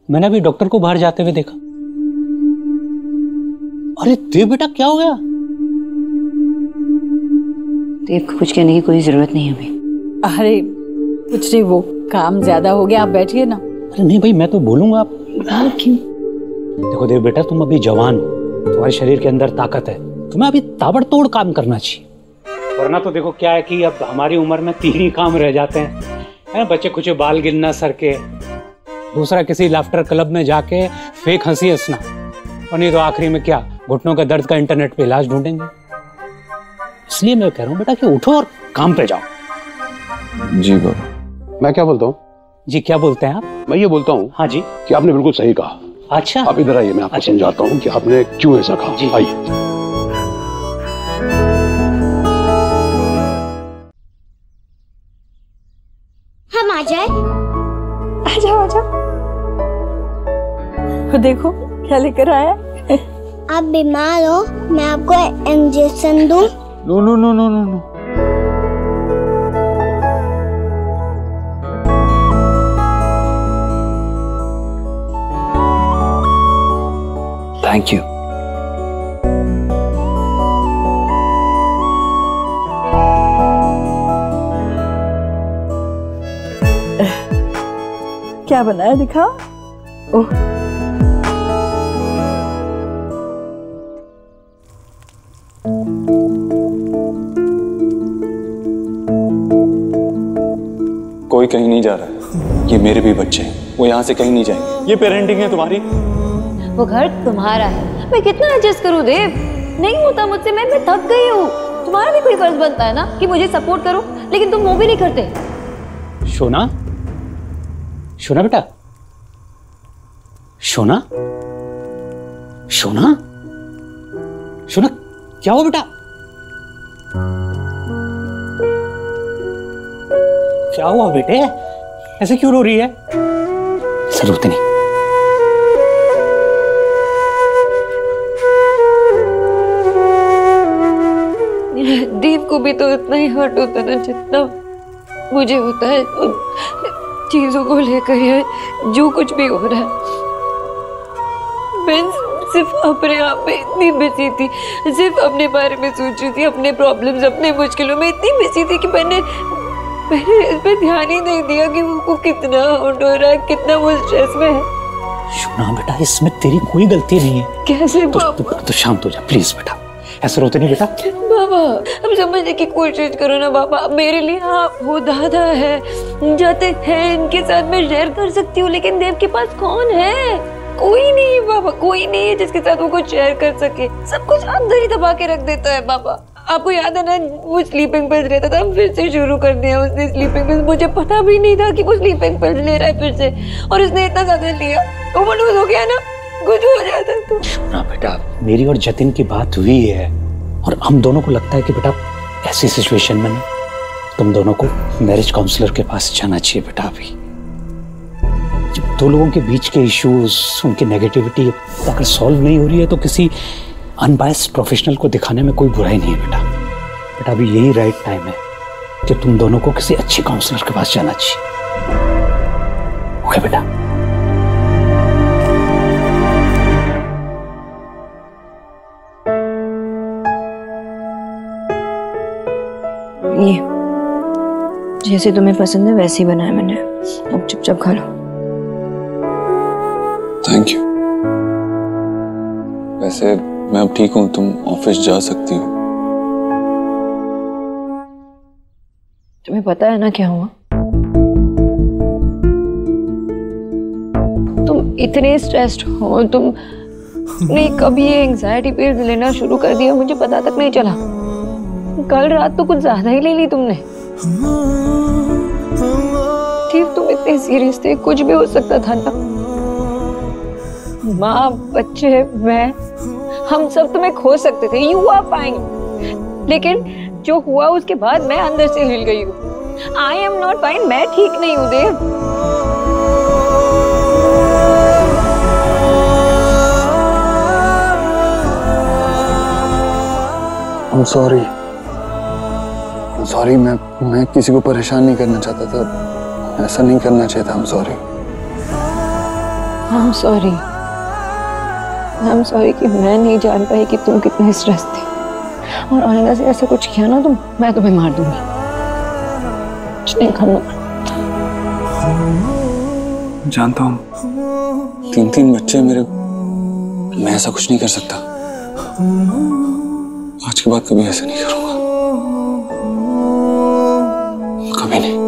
मैंने अभी डॉक्टर को बाहर जाते हुए देखा। अरे देव बेटा, क्या हो गया? देव को कुछ कहने की कोई जरूरत नहीं है अभी। अरे कुछ नहीं, वो काम ज्यादा हो गया, आप बैठिए ना। अरे नहीं भाई, मैं तो बोलूंगा। आप क्यों? देखो देव बेटा, तुम अभी जवान हो, तुम्हारे शरीर के अंदर ताकत है, तुम्हें अभी ताबड़तोड़ काम करना चाहिए। वरना तो देखो क्या है कि अब हमारी उम्र में 3 ही काम रह जाते हैं, बच्चे कुछ बाल गिनना सर के, दूसरा किसी लाफ्टर क्लब में जाके फेक हंसी हंसना, और नहीं तो आखिरी में क्या, घुटनों का दर्द का इंटरनेट पे इलाज ढूंढेंगे। इसलिए मैं कह रहा हूँ बेटा कि उठो और काम पे जाओ। जी बाबा। मैं क्या बोलता हूँ? जी क्या बोलते हैं आप? मैं ये बोलता हूँ, हाँ जी, कि आपने बिल्कुल सही कहा। अच्छा, आप इधर आइए, मैं आपको समझाता हूँ कि आपने क्यों ऐसा कहा। जी आइए। हम आ जाए? आ जाओ आ जाओ। देखो क्या लेकर आया। आप बीमार हो, मैं आपको इंजेक्शन दूं? No no no no no no. Thank you. क्या बनाया, दिखाओ। ओह, कोई कहीं नहीं जा रहा है, ये मेरे भी बच्चे हैं, वो यहाँ से कहीं नहीं जाएंगे। ये पेरेंटिंग है तुम्हारी। वो घर तुम्हारा है, मैं कितना एडजस्ट करूं देव, नहीं होता मुझसे, मैं थक गई हूँ। तुम्हारा भी कोई फर्ज बनता है ना कि मुझे सपोर्ट करो, लेकिन तुम वो भी नहीं करते। शोना, शोना बेटा, शोना, शोना, शोना, क्या हुआ बेटा? क्या हुआ बेटे, ऐसे क्यों रो रही है? जरूरत नहीं। देव को भी तो इतना ही हर्ट होता है जितना मुझे होता है उन चीजों को लेकर, या जो कुछ भी हो रहा है। मैं सिर्फ अपने आप में इतनी बिजी थी, सिर्फ अपने बारे में सोच रही थी, अपने प्रॉब्लम्स, अपने मुश्किलों में इतनी बिजी थी कि मैंने इस पर ध्यान ही नहीं दिया कि वो कितना हर्ट हो रहा है, कितना वो स्ट्रेस में है। शोना बेटा, इसमें तेरी कोई गलती नहीं है। कैसे? तो शांत हो जा प्लीज बेटा, ऐसे रोते नहीं बेटा। बाबा अब समझने की कोशिश करो ना बाबा, मेरे लिए आप वो दादा है जाते हैं, इनके साथ मैं शेयर कर सकती हूँ, लेकिन देव के पास कौन है? कोई नहीं है बाबा, कोई नहीं है जिसके साथ वो कुछ शेयर कर सके। सब कुछ अंदर ही दबा के रख देता है बाबा। आपको याद है ना वो स्लीपिंग पिल्स लेता था, फिर से शुरू कर दिया उसने स्लीपिंग पिल्स। मुझे पता भी नहीं था कि वो स्लीपिंग पिल्स ले रहा है फिर से, और उसने इतना ज्यादा लिया ओवरडोज हो गया ना, कुछ हो जाता तो। ना बेटा, मेरी और जतिन की बात हुई है और हम दोनों को लगता है कि बेटा ऐसी सिचुएशन में ना तुम दोनों को मैरिज काउंसलर के पास जाना चाहिए बेटा। अभी जब दो लोगों के बीच के इश्यूज, उनकी नेगेटिविटी अगर सॉल्व नहीं हो रही है तो किसी अनबायस्ड प्रोफेशनल को दिखाने में कोई बुराई नहीं है बेटा। बेटा अभी यही राइट टाइम है कि तुम दोनों को किसी अच्छे काउंसलर के पास जाना चाहिए। ओके बेटा? ये जैसे तुम्हें पसंद है वैसे ही बनाया मैंने, अब चुपचाप खा लो। Thank you. वैसे मैं अब ठीक हूँ, तुम ऑफिस जा सकती हो। तुम्हें पता है ना क्या हुआ? तुम इतने स्ट्रेस्ड हो, तुमने कभी ये एंजाइटी पिल्स लेना शुरू कर दिया, मुझे पता तक नहीं चला। कल रात तो कुछ ज्यादा ही ले ली तुमने। ठीक, तुम इतने सीरियस थे, कुछ भी हो सकता था ना। माँ, बच्चे, मैं, हम सब तुम्हें खो सकते थे। You are fine. लेकिन जो हुआ उसके बाद मैं अंदर से हिल गई हूँ। आई एम नॉट फाइन, मैं ठीक नहीं हूँ देव। I'm sorry. सॉरी, मैं किसी को परेशान नहीं करना चाहता था, ऐसा नहीं करना चाहिए था। I'm sorry कि मैं नहीं जान पाई कि तुम कितने स्ट्रेस थे, और आइंदा से ऐसा कुछ किया ना तो मैं तुम्हें मार दूंगी। कुछ नहीं करना। जानता हूँ 3 बच्चे मेरे, मैं ऐसा कुछ नहीं कर सकता। आज के बाद कभी ऐसा नहीं करूंगा, कभी नहीं।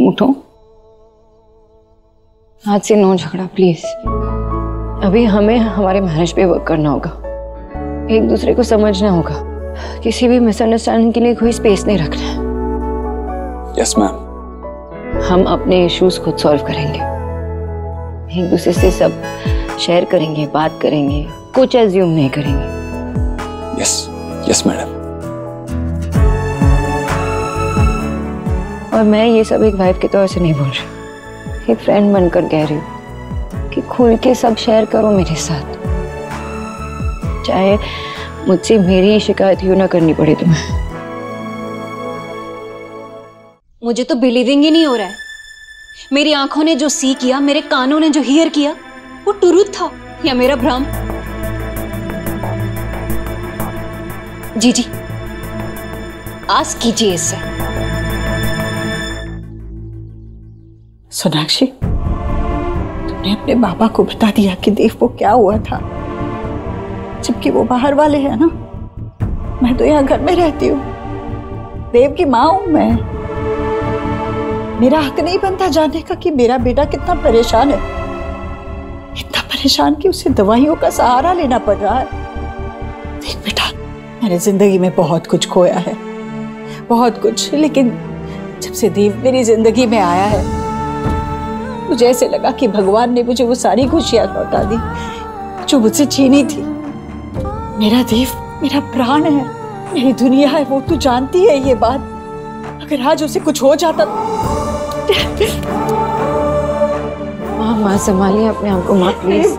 उठो, आज से नो झगड़ा प्लीज। अभी हमें हमारे मैरिज पे वर्क करना होगा, एक दूसरे को समझना होगा, किसी भी मिसअंडरस्टैंडिंग के लिए कोई स्पेस नहीं रखना है। Yes ma'am. हम अपने इश्यूज खुद सॉल्व करेंगे, एक दूसरे से सब शेयर करेंगे, बात करेंगे, कुछ एज्यूम नहीं करेंगे। Yes madam. और मैं ये सब एक वाइफ के तौर से नहीं बोल रही, एक फ्रेंड बनकर कह रही हूँ कि खुल के सब शेयर करो मेरे साथ, चाहे मुझसे मेरी शिकायत क्यों ना करनी पड़े तुम्हें। मुझे तो बिलीविंग ही नहीं हो रहा है। मेरी आंखों ने जो सी किया, मेरे कानों ने जो हियर किया, वो ट्रूथ था या मेरा भ्रम? जी आस्क कीजिए इससे। सोनाक्षी, तुमने अपने बाबा को बता दिया कि देव को क्या हुआ था, जबकि वो बाहर वाले हैं ना। मैं तो यहाँ घर में रहती हूँ, देव की माँ हूँ मैं। मेरा हक नहीं बनता जानने का कि मेरा बेटा कितना परेशान है, इतना परेशान कि उसे दवाइयों का सहारा लेना पड़ रहा है। देख बेटा, मैंने जिंदगी में बहुत कुछ खोया है, बहुत कुछ, लेकिन जब से देव मेरी जिंदगी में आया है, मुझे ऐसे लगा कि भगवान ने मुझे वो सारी खुशियां लौटा दी जो मुझसे छीनी थी। मेरा देव मेरा प्राण है, मेरी दुनिया है, वो तू जानती है ये बात। अगर आज उसे कुछ हो जाता माँ संभालिए अपने आप को माँ प्लीज।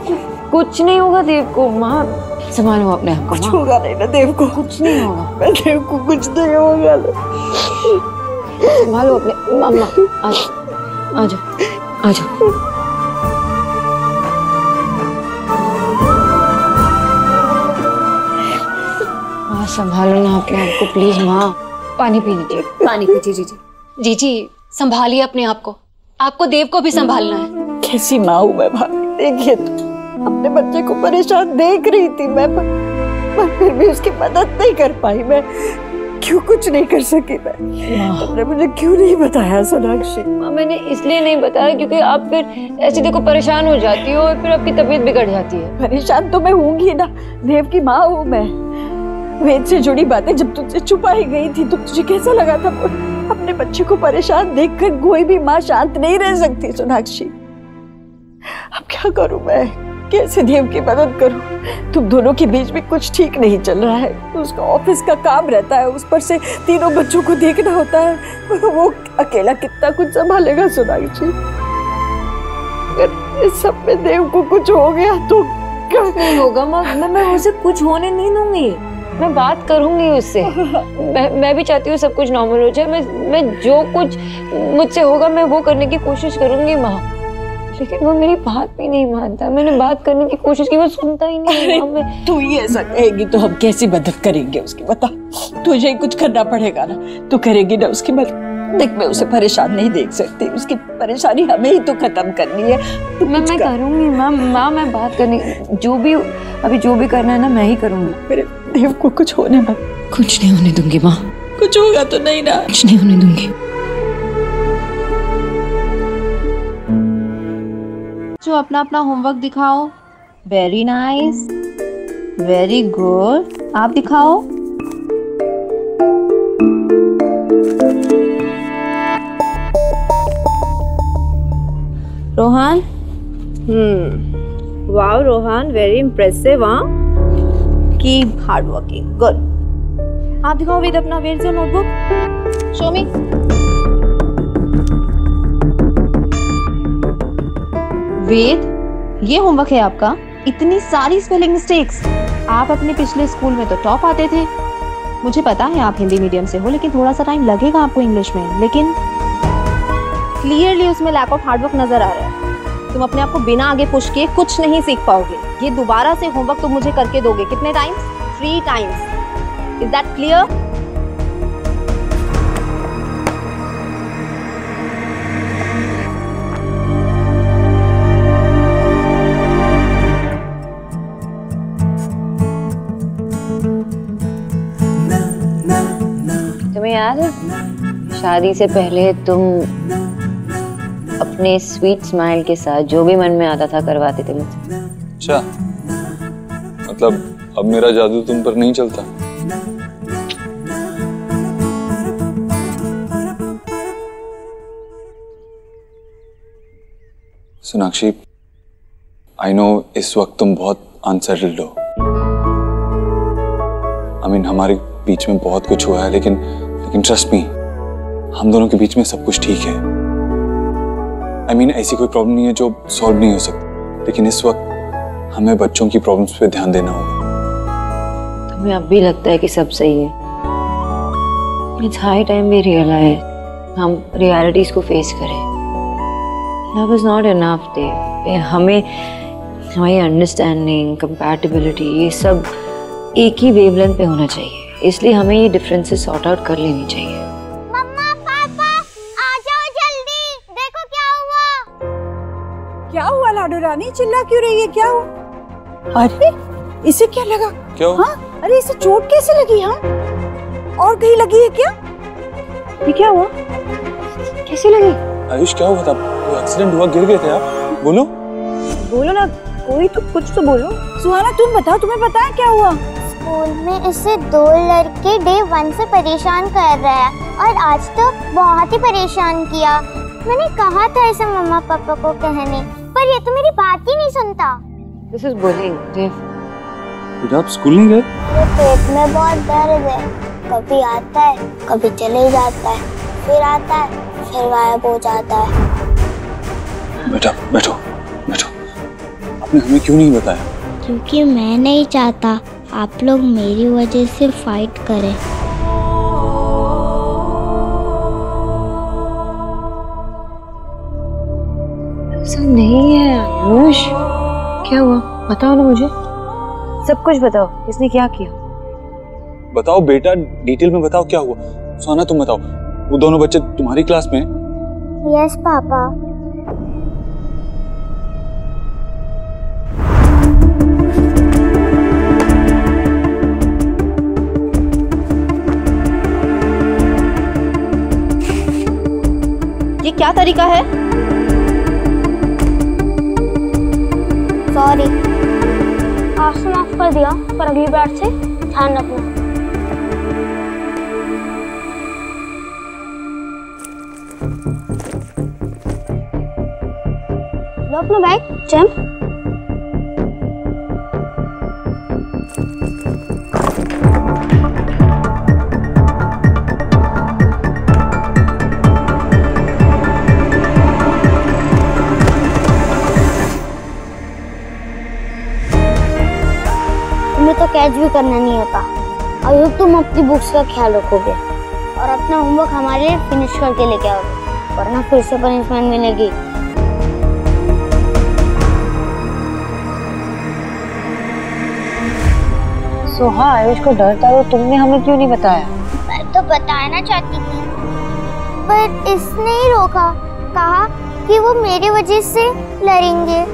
कुछ नहीं होगा देव को, माँ संभालो अपने आप को। कुछ होगा नहीं ना देव को, कुछ नहीं होगा। मैं देव को कुछ नहीं होगा। संभालो अपने। मामा आ जाओ। माँ संभालो ना अपने आप को प्लीज। माँ पानी पी लीजिए, पानी पीजिए। जी संभालिए अपने आप को, आपको देव को भी संभालना है। कैसी माँ हूँ मैं भाभी, देखिए तो अपने बच्चे को परेशान देख रही थी मैं, पर फिर भी उसकी मदद नहीं कर पाई। मैं क्यों कुछ नहीं कर सकी मैं? तुमने मुझे क्यों नहीं बताया सोनाक्षी? माँ मैंने इसलिए नहीं बताया क्योंकि आप फिर ऐसे देखो परेशान हो जाती हो और फिर आपकी तबीयत बिगड़ जाती है। परेशान तो मैं होंगी ना, देव की माँ हूँ मैं। वेद से जुड़ी बातें जब तुझसे छुपाई गई थी तो तुझे कैसा लगा था? अपने बच्चे को परेशान देखकर कोई भी माँ शांत नहीं रह सकती सोनाक्षी। अब क्या करूं मैं, कैसे देव की मदद करूं? तुम दोनों के बीच में कुछ ठीक नहीं चल रहा है। उसका ऑफिस का काम रहता है, उस पर से तीनों बच्चों को देखना होता है। वो अकेला कितना कुछ संभालेगा सोनाक्षी? अगर इस सब में देव को कुछ हो गया तो क्या नहीं होगा माँ? मैं उसे कुछ होने नहीं दूंगी। मैं बात करूंगी उससे। मैं भी चाहती हूँ सब कुछ नॉर्मल हो जाए। मैं जो कुछ मुझसे होगा मैं वो करने की कोशिश करूंगी माँ, लेकिन वो मेरी बात भी नहीं मानता। मैंने बात करने की कोशिश की, वो सुनता ही नहीं। तू ही ऐसा कहेगी तो हम कैसी मदद करेंगे उसकी? बता, तुझे ही कुछ करना पड़ेगा ना। तू करेगी ना उसकी मदद? देख, मैं उसे परेशान नहीं देख सकती। उसकी परेशानी हमें ही तो खत्म करनी है। मैं करूंगी माँ, मैं बात करनी, जो भी अभी जो भी करना है ना मैं ही करूंगी। मेरे देव को कुछ होने मत। कुछ नहीं होने दूंगी माँ। कुछ होगा तो नहीं ना? कुछ नहीं होने दूंगी। जो अपना अपना होमवर्क दिखाओ। Very nice, very good. आप दिखाओ। Rohan, wow Rohan, very impressive. हाँ, कीप हार्ड वर्किंग, गुड। आप दिखाओ वेद अपना, where is your notebook? Show me. Ved, ये होमवर्क है आपका? इतनी सारी स्पेलिंग मिस्टेक्स। आप अपने पिछले स्कूल में तो टॉप आते थे। मुझे पता है आप हिंदी मीडियम से हो, लेकिन थोड़ा सा टाइम लगेगा आपको इंग्लिश में। लेकिन क्लियरली उसमें लैक ऑफ हार्डवर्क नजर आ रहा है। तुम अपने आप को बिना आगे पुश किए कुछ नहीं सीख पाओगे। ये दोबारा से होमवर्क तुम मुझे करके दोगे। कितने times? 3 times. Is that clear? तुम्हें याद है शादी से पहले तुम अपने स्वीट स्माइल के साथ जो भी मन में आता था करवाते थे मुझसे? अच्छा, मतलब अब मेरा जादू तुम पर नहीं चलता? सोनाक्षी, आई नो इस वक्त तुम बहुत अनसेटल्ड हो। हमारे बीच में बहुत कुछ हुआ है, लेकिन ट्रस्ट मी, हम दोनों के बीच में सब कुछ ठीक है। ऐसी कोई प्रॉब्लम नहीं है जो सॉल्व नहीं हो सकती, लेकिन इस वक्त हमें बच्चों की प्रॉब्लम्स पे ध्यान देना होगा। तुम्हें अब भी लगता है कि सब सही है? It's high time we realise, हम रियलिटीज को फेस करें। Love is not enough Dev. हमारी अंडरस्टैंडिंग, कंपैटिबिलिटी, ये सब एक ही वेवलेंथ पे होना चाहिए। इसलिए हमें ये डिफरेंसेस सॉर्ट आउट कर लेनी चाहिए। मम्मा, पापा, आ जाओ जल्दी। देखो क्या हुआ। क्या हुआ लाडू रानी? चिल्ला क्यों रही है? क्या हुआ? अरे इसे क्या लगा? क्या? हाँ, अरे इसे चोट कैसे लगी? हाँ, और कहीं लगी है क्या? ये क्या हुआ? कैसे लगी? आयुष, क्या हुआ था? कोई एक्सीडेंट हुआ? गिर गए थे आप? बोलो ना, कोई तो कुछ तो बोलो। सुहाना, तुम बताओ, तुम्हें पता है क्या हुआ? स्कूल में इससे 2 लड़के डे 1 से परेशान कर रहे हैं और आज तो बहुत ही परेशान किया। मैंने कहा था इसे मम्मा पापा को कहने, पर ये तो मेरी बात ही नहीं सुनता। This is bullying, Dev. बेटा, आप स्कूल नहीं गए? मेरे पेट में बहुत दर्द है। कभी आता है, कभी चले जाता है, फिर आता है, फिर गायब हो जाता है। बेटा बैठो बैठो। आपने हमें क्यों नहीं बताया? क्योंकि मैं नहीं चाहता आप लोग मेरी वजह से फाइट करें। ऐसा नहीं है आयुष। क्या हुआ? बताओ ना मुझे, सब कुछ बताओ। किसने क्या किया? बताओ बेटा, डिटेल में बताओ क्या हुआ। सोना, तुम बताओ, वो दोनों बच्चे तुम्हारी क्लास में? Yes papa. क्या तरीका है? सॉरी, आज तो माफ कर दिया, पर अगली बार से ध्यान रखना। लो अपना बैग, जंप। तुम्हें तो कैच भी करना नहीं आता। आई होप तुम अपनी बुक्स का ख्याल रखोगे और अपना होमवर्क हमारे लिए फिनिश करके लेके आओगे, वरना फिर से पनिशमेंट मिलेगी। सोहा, आयुष को डर था तो तुमने हमें क्यों नहीं बताया? मैं तो बताना चाहती थी, पर इसने ही रोका, कहा कि वो मेरी वजह से लड़ेंगे।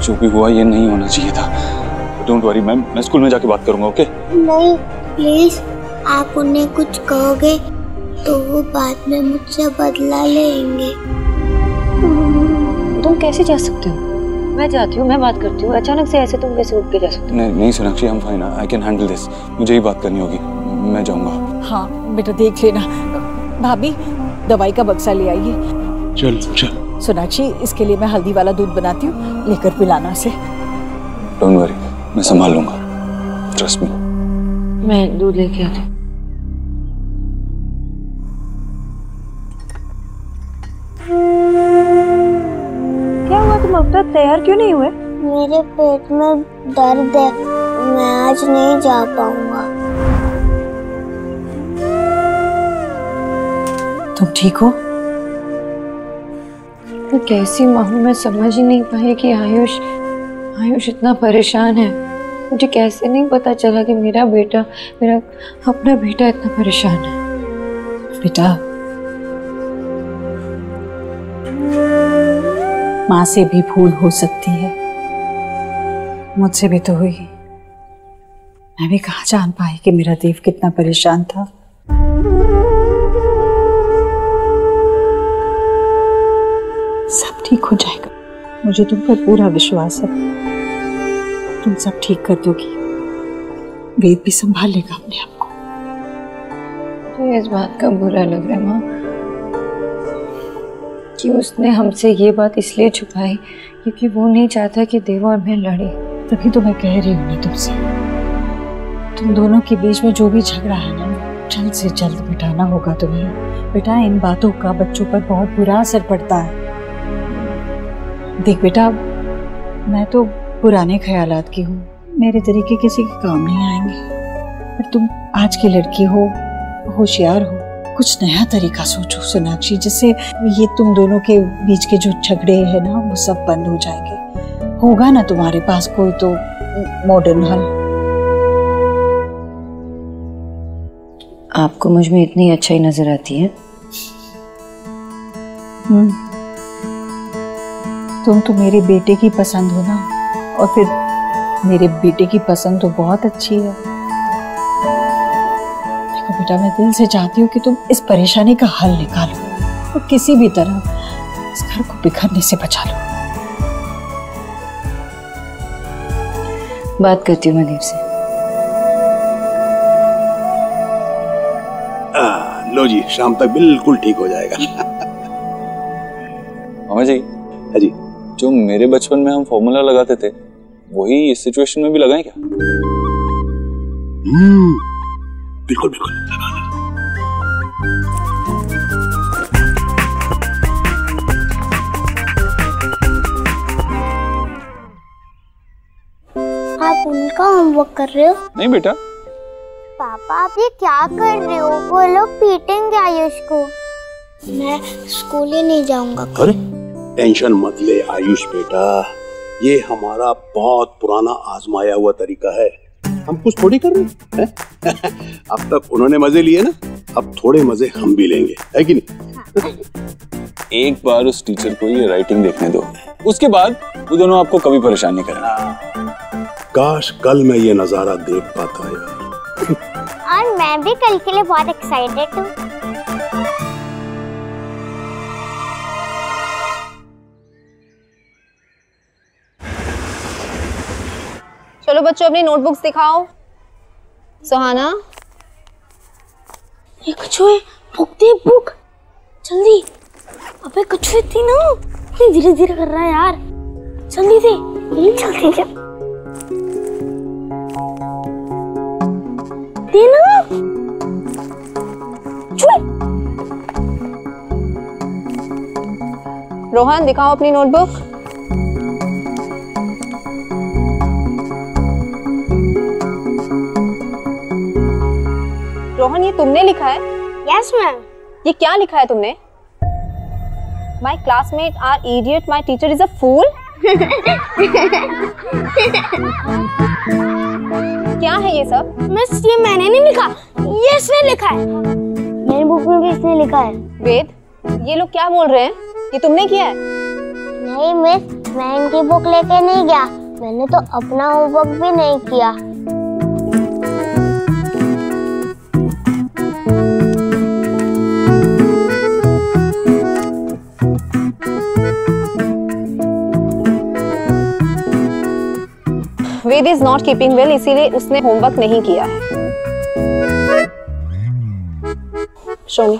जो भी हुआ ये नहीं होना चाहिए था। डोंट वरी मैम, मैं स्कूल में जाके बात करूंगा, ओके? नहीं प्लीज, आप उन्हें कुछ कहोगे तो वो बाद में मुझसे बदला लेंगे। तुम कैसे जा सकते हो? मैं जाती हूँ, मैं बात करती हूँ। अचानक से ऐसे तुम कैसे उठ के जा सकते हो? नहीं सोनाक्षी, हम fine, I can handle this. मुझे ही बात करनी होगी, मैं जाऊंगा। हाँ बेटा, देख लेना। भाभी, दवाई का बक्सा ले आइए। चल चल। सोनाक्षी, इसके लिए मैं हल्दी वाला दूध बनाती हूँ, लेकर पिलाना से। डोंट वरी, मैं संभाल लूंगा, ट्रस्ट मी। मैं दूध लेके आती हूँ। क्या हुआ, तुम अब तक तैयार क्यों नहीं हुए? मेरे पेट में दर्द है, मैं आज नहीं जा पाऊंगा। तुम ठीक हो? मैं कैसी माँ हूँ, मैं समझ ही नहीं पाई कि आयुष इतना परेशान है। मुझे कैसे नहीं पता चला कि मेरा अपना बेटा इतना परेशान है। बेटा, माँ से भी भूल हो सकती है, मुझसे भी तो हुई। मैं भी कहाँ जान पाई कि मेरा देव कितना परेशान था। सब ठीक हो जाएगा, मुझे तुम पर पूरा विश्वास है। तुम सब ठीक कर दोगी, वेद भी संभाल लेगा अपने आप को। मुझे इस बात का बुरा लग रहा है माँ कि उसने हमसे ये बात इसलिए छुपाई क्योंकि वो नहीं चाहता कि देव और मैं लड़े। तभी तो मैं कह रही हूँ ना तुमसे, तुम दोनों के बीच में जो भी झगड़ा है ना, जल्द से जल्द मिटाना होगा तुम्हें। बेटा, इन बातों का बच्चों पर बहुत बुरा असर पड़ता है। देख बेटा, मैं तो पुराने ख्यालात की हूँ, मेरे तरीके किसी के काम नहीं आएंगे। पर तुम आज की लड़की हो, होशियार हो, कुछ नया तरीका सोचो सोनाक्षी, जिससे ये तुम दोनों के बीच के जो झगड़े हैं ना, वो सब बंद हो जाएंगे। होगा ना तुम्हारे पास कोई तो मॉडर्न हल? आपको मुझ में इतनी अच्छाई नजर आती है? तुम तो मेरे बेटे की पसंद हो ना, और फिर मेरे बेटे की पसंद तो बहुत अच्छी है। देखो बेटा, मैं दिल से चाहती हूँ कि तुम इस परेशानी का हल निकालो और किसी भी तरह इस घर को बिखरने से बचा लो। बात करती हूँ मैं देव से। लो जी, शाम तक बिल्कुल ठीक हो जाएगा। मामा जी, हाँ जी, जो मेरे बचपन में हम फॉर्मूला लगाते थे, वही इस सिचुएशन में भी लगाएं क्या? बिल्कुल बिल्कुल लगाना। आप उनका होमवर्क कर रहे हो? नहीं बेटा। पापा, आप ये क्या कर रहे हो? वो लोग पीटेंगे आयुष को। मैं स्कूल ही नहीं जाऊंगा। अरे टेंशन मत ले आयुष बेटा, ये हमारा बहुत पुराना आजमाया हुआ तरीका है। हम कुछ थोड़ी कर रहे हैं। अब तक उन्होंने मजे लिए ना, अब थोड़े मजे हम भी लेंगे, है कि नहीं? एक बार उस टीचर को ये राइटिंग देखने दो, उसके बाद वो दोनों आपको कभी परेशान नहीं करेंगे। काश कल मैं ये नजारा देख पाता यार। और मैं भी कल के लिए बहुत एक्साइटेड हूँ। चलो बच्चों अपनी नोटबुक्स दिखाओ। सुहाना, ये कछुए, बुक दे बुक जल्दी। अबे कछुए थी ना, इतनी धीरे धीरे कर रहा है यार, जल्दी दे जल्दी दे देना। रोहन दिखाओ अपनी नोटबुक। रोहन ये तुमने लिखा है? Yes ma'am. ये क्या लिखा है तुमने? My classmate are idiot, my teacher is a fool. क्या है ये सब? मिस ये मैंने नहीं लिखा, ये इसने लिखा है। मेरी बुक में भी इसने लिखा है। वेद, ये लोग क्या बोल रहे हैं? ये तुमने किया है? नहीं मिस, मैं इनकी बुक लेके नहीं गया, मैंने तो अपना होमवर्क भी नहीं किया। वेद इज नॉट कीपिंग वेल, इसीलिए उसने होमवर्क नहीं किया है। शो मी।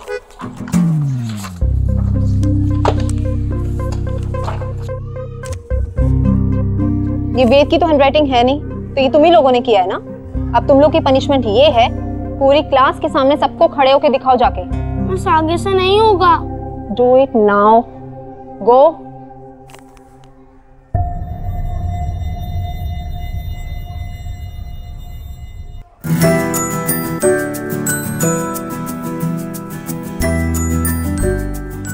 ये वेद की तो हैंडराइटिंग है नहीं, तो ये तुम ही लोगों ने किया है ना। अब तुम लोग की पनिशमेंट ये है, पूरी क्लास के सामने सबको खड़े होके दिखाओ जाके। बस आगे से नहीं होगा। डू इट नाउ, गो।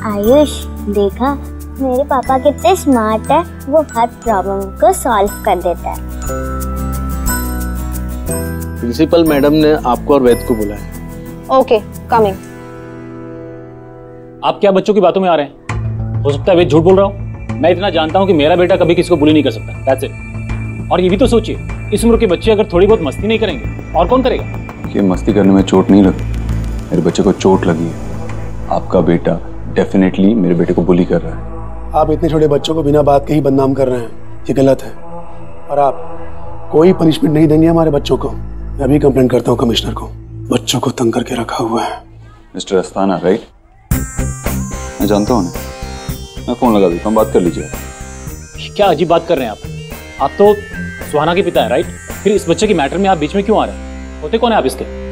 आयुष, देखा मेरे पापा कितने स्मार्ट है, वो हर प्रॉब्लम को सॉल्व कर देता है। प्रिंसिपल मैडम ने आपको और वेद को बुलाया। Okay, coming. आप क्या बच्चों की बातों में आ रहे हैं? हो सकता है वेद झूठ बोल रहा हूँ। मैं इतना जानता हूँ कि मेरा बेटा कभी किसी को बुली नहीं कर सकता। That's it. और ये भी तो सोचिए, इस उम्र के बच्चे अगर थोड़ी बहुत मस्ती नहीं करेंगे और कौन करेगा? ये मस्ती करने में चोट नहीं लगी, मेरे बच्चे को चोट लगी है। आपका बेटा डेफिनेटली मेरे बेटे को बुली कर रहा है। आप इतने छोटे बच्चों को बिना बात के ही बदनाम कर रहे हैं, ये गलत है। और आप कोई पनिशमेंट नहीं देंगे हमारे बच्चों को। मैं अभी कंप्लेंट करता हूँ कमिश्नर को, बच्चों को तंग करके रखा हुआ है। Mister Asthana, right? मैं जानता हूँ ना, मैं फोन लगा देता हूँ, बात कर लीजिए। क्या अजीब बात कर रहे हैं आप? आप तो सुहाना के पिता है, राइट? फिर इस बच्चे के मैटर में आप बीच में क्यों आ रहे हैं? होते कौन है आप इसके?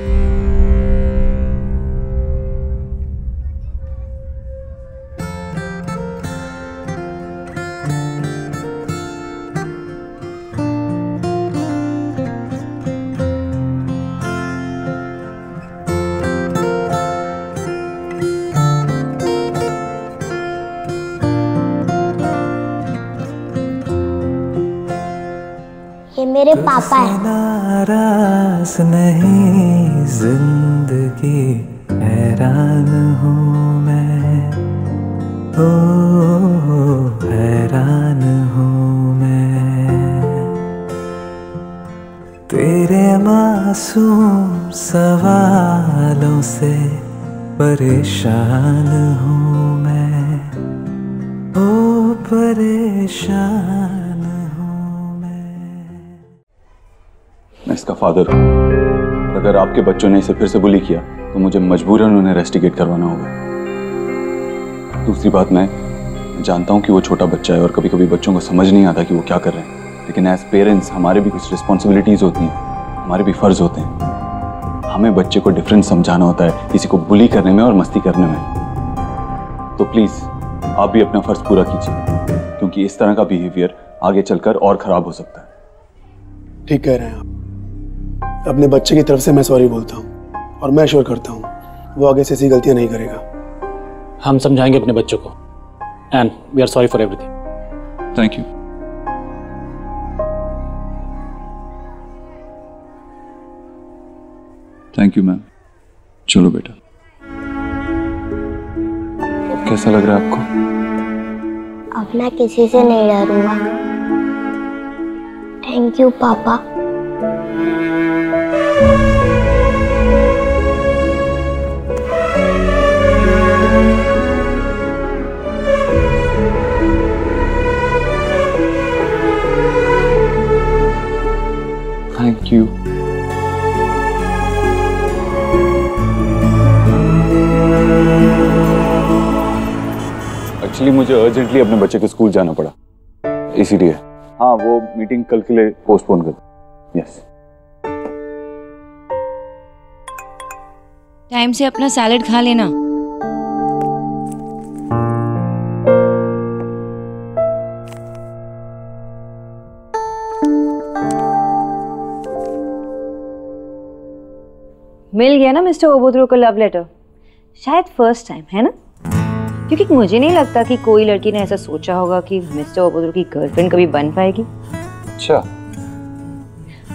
मेरे पापा है। नाराज नहीं जिंदगी, हैरान हूँ मैं, ओ हैरान हूँ मैं, तेरे मासूम सवालों से परेशान हूँ मैं, ओ परेशान। मैं इसका फादर हूँ, और अगर आपके बच्चों ने इसे फिर से बुली किया तो मुझे मजबूरन उन्हें रेस्टिकेट करवाना होगा। दूसरी बात, मैं जानता हूँ कि वो छोटा बच्चा है और कभी कभी बच्चों को समझ नहीं आता कि वो क्या कर रहे हैं, लेकिन एज पेरेंट्स हमारे भी कुछ रिस्पॉन्सिबिलिटीज होती हैं, हमारे भी फर्ज होते हैं। हमें बच्चे को डिफरेंस समझाना होता है, किसी को बुली करने में और मस्ती करने में। तो प्लीज आप भी अपना फर्ज पूरा कीजिए, क्योंकि इस तरह का बिहेवियर आगे चलकर और खराब हो सकता है। ठीक कह रहे हैं आप। अपने बच्चे की तरफ से मैं सॉरी बोलता हूँ और मैं श्योर करता हूँ वो आगे से ऐसी गलतियां नहीं करेगा। हम समझाएंगे अपने बच्चों को, and we are sorry for everything. Thank you. Thank you ma'am. चलो बेटा, अब कैसा लग रहा है आपको? अब मैं किसी से नहीं डरूंगा। थैंक यू पापा। एक्चुअली मुझे अर्जेंटली अपने बच्चे के स्कूल जाना पड़ा, इसीलिए। हाँ, वो मीटिंग कल के लिए पोस्टपोन कर दो। यस। टाइम से अपना सैलेड खा लेना। मिल गया ना मिस्टर ओबोद्रो को लव लेटर? शायद फर्स्ट टाइम, है ना? क्योंकि मुझे नहीं लगता कि कोई लड़की ने ऐसा सोचा होगा कि मिस्टर ओबोद्रो की गर्लफ्रेंड कभी बन पाएगी। अच्छा।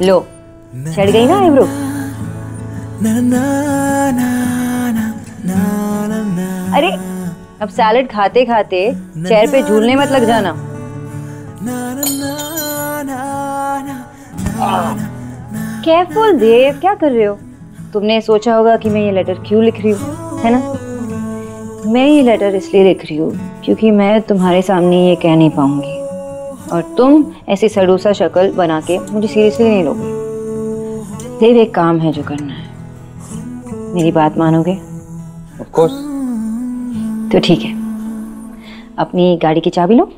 लो, चढ़ गई ना आईब्रो? अरे अब सैलेड खाते खाते चेयर पे झूलने मत लग जाना। केयरफुल देव, क्या कर रहे हो? तुमने सोचा होगा कि मैं ये लेटर क्यों लिख रही हूँ, है ना? मैं ये लेटर इसलिए लिख रही हूँ क्योंकि मैं तुम्हारे सामने ये कह नहीं पाऊंगी और तुम ऐसी सड़ूसा शक्ल बना के मुझे सीरियसली नहीं लोगे। देव, एक काम है जो करना है, मेरी बात मानोगे? Of course. तो ठीक है, अपनी गाड़ी की चाबी लो,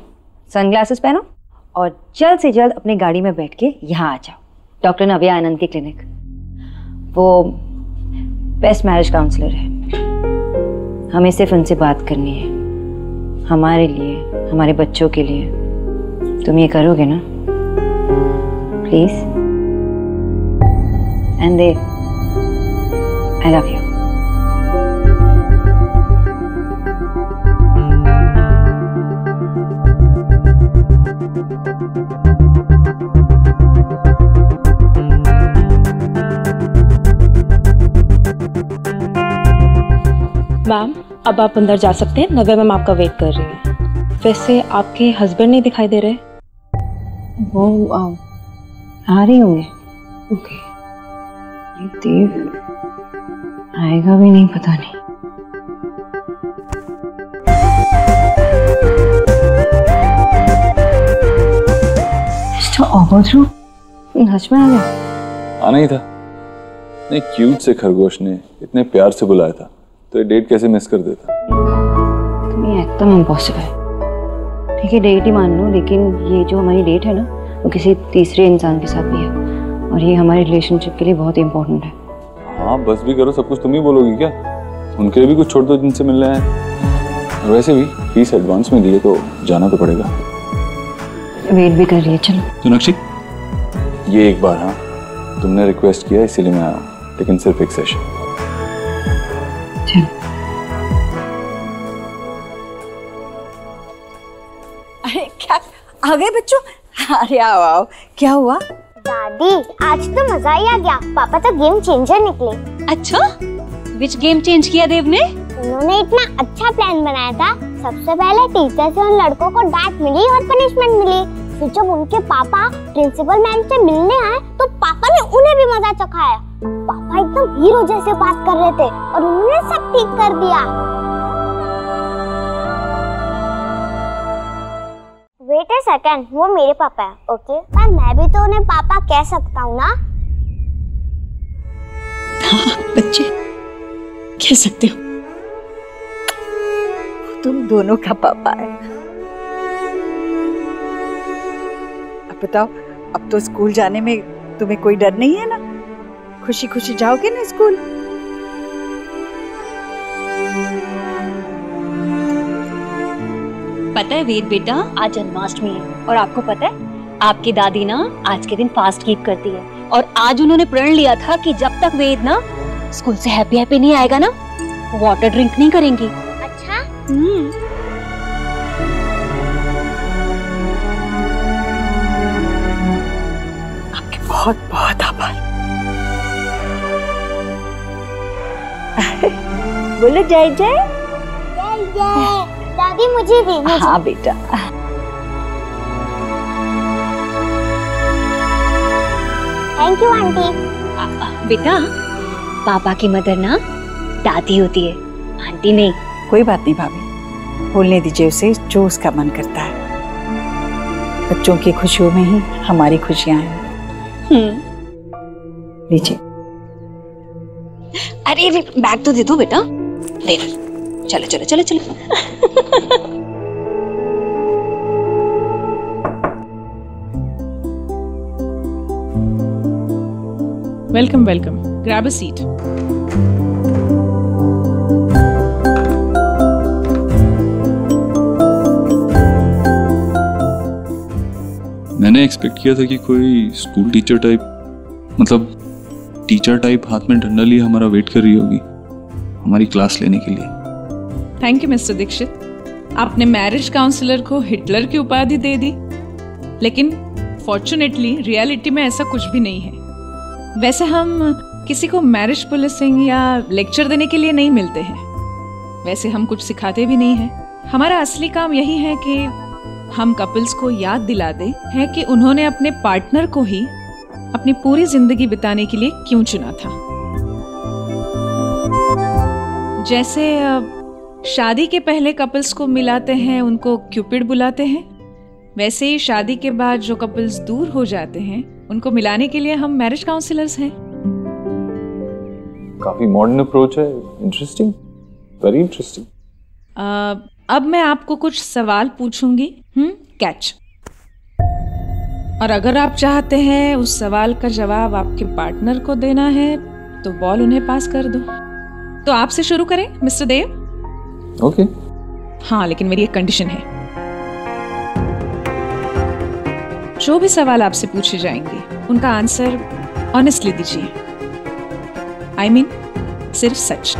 सनग्लासेस पहनो और जल्द से जल्द अपनी गाड़ी में बैठ के यहाँ आ जाओ, डॉक्टर नव्या आनंद की क्लिनिक। वो बेस्ट मैरिज काउंसलर है, हमें सिर्फ उनसे बात करनी है, हमारे लिए, हमारे बच्चों के लिए। तुम ये करोगे ना please? And Dev, I love you. Ma'am, अब आप अंदर जा सकते हैं, नव्या मैम आपका वेट कर रही है। वैसे आपके हस्बैंड नहीं दिखाई दे रहे? वो आ रही होंगे। ओके। देव आएगा भी नहीं, पता नहीं। मिस्टर ओबोद्रो, हज में आ गया? आना ही था। नहीं, क्यूट से खरगोश ने इतने प्यार से बुलाया था, तो ये डेट कैसे मिस कर देता? तुम्हें एकदम इम्पॉसिबल। ठीक है, डेट ही मान लो, लेकिन ये जो हमारी डेट है ना, वो किसी तीसरे इंसान के साथ भी है और ये हमारे रिलेशनशिप के लिए बहुत इम्पोर्टेंट है। हाँ, बस भी करो, सब कुछ तुम ही बोलोगी क्या? उनके लिए भी कुछ छोड़ दो जिनसे मिलना है। और वैसे भी फीस एडवांस में दी है तो जाना तो पड़ेगा। वेट भी कर रही है, चलो। सोनाक्षी, ये एक बार, हाँ तुमने रिक्वेस्ट किया इसीलिए मैं आया हूँ, लेकिन सिर्फ एक सेशन। अरे क्या आ गए बच्चों? अरे आओ आओ, क्या हुआ? दादी, आज तो मजा ही आ गया, पापा तो गेम चेंजर निकले। अच्छा, विच गेम चेंज किया देव ने? उन्होंने इतना अच्छा प्लान बनाया था। सबसे पहले टीचर से उन लड़कों को डांट मिली और पनिशमेंट मिली। फिर जब उनके पापा प्रिंसिपल मैम से मिलने आए तो पापा ने उन्हें भी मजा चखाया। पापा एकदम हीरो जैसे बात कर रहे थे और उन्होंने सब ठीक कर दिया। वेट अ सेकंड, वो मेरे पापा है, ओके? पर मैं भी तो उन्हें पापा कह सकता हूँ ना? हाँ बच्चे, कह सकते हो, तुम दोनों का पापा है। अब बताओ, अब तो स्कूल जाने में तुम्हें कोई डर नहीं है ना? खुशी खुशी जाओगे ना स्कूल? पता है वेद बेटा, आज जन्माष्टमी है और आपको पता है आपकी दादी ना आज के दिन फास्ट कीप करती है और आज उन्होंने प्रण लिया था कि जब तक वेद ना स्कूल से हैप्पी हैप्पी नहीं आएगा ना, वाटर ड्रिंक नहीं करेंगी। अच्छा? आपके बहुत बहुत आभार। बोलो जय जय। जय जय। दादी मुझे भी। हाँ बेटा। Thank you aunty. बेटा, पापा की मदर ना दादी होती है, आंटी नहीं। कोई बात नहीं भाभी, बोलने दीजिए उसे जो उसका मन करता है। बच्चों की खुशियों में ही हमारी खुशियां हैं। लीजिए। अरे बैग तो दे दो बेटा। ले लो, चलो चलो चलो चलो। Welcome welcome, grab a seat. मैंने एक्सपेक्ट किया था कि कोई स्कूल टीचर टाइप, मतलब टीचर टाइप हाथ में डंडा लिए हमारा वेट कर रही होगी हमारी क्लास लेने के लिए। थैंक यू मिस्टर दीक्षित, आपने मैरिज काउंसलर को हिटलर की उपाधि दे दी, लेकिन फॉर्चुनेटली रियलिटी में ऐसा कुछ भी नहीं है। वैसे हम किसी को मैरिज पुलिसिंग या लेक्चर देने के लिए नहीं मिलते हैं, वैसे हम कुछ सिखाते भी नहीं हैं। हमारा असली काम यही है कि हम कपल्स को याद दिला दें है कि उन्होंने अपने पार्टनर को ही अपनी पूरी जिंदगी बिताने के लिए क्यों चुना था। जैसे शादी के पहले कपल्स को मिलाते हैं, उनको क्यूपिड बुलाते हैं, वैसे ही शादी के बाद जो कपल्स दूर हो जाते हैं उनको मिलाने के लिए हम मैरिज काउंसलर्स हैं। काफी मॉडर्न अप्रोच है, इंटरेस्टिंग, वेरी इंटरेस्टिंग। अब मैं आपको कुछ सवाल पूछूंगी, कैच। और अगर आप चाहते हैं उस सवाल का जवाब आपके पार्टनर को देना है तो बॉल उन्हें पास कर दो। तो आपसे शुरू करें मिस्टर देव? ओके। हाँ, लेकिन मेरी एक कंडीशन है, जो भी सवाल आपसे पूछे जाएंगे उनका आंसर ऑनेस्टली दीजिए। I mean, सिर्फ सच।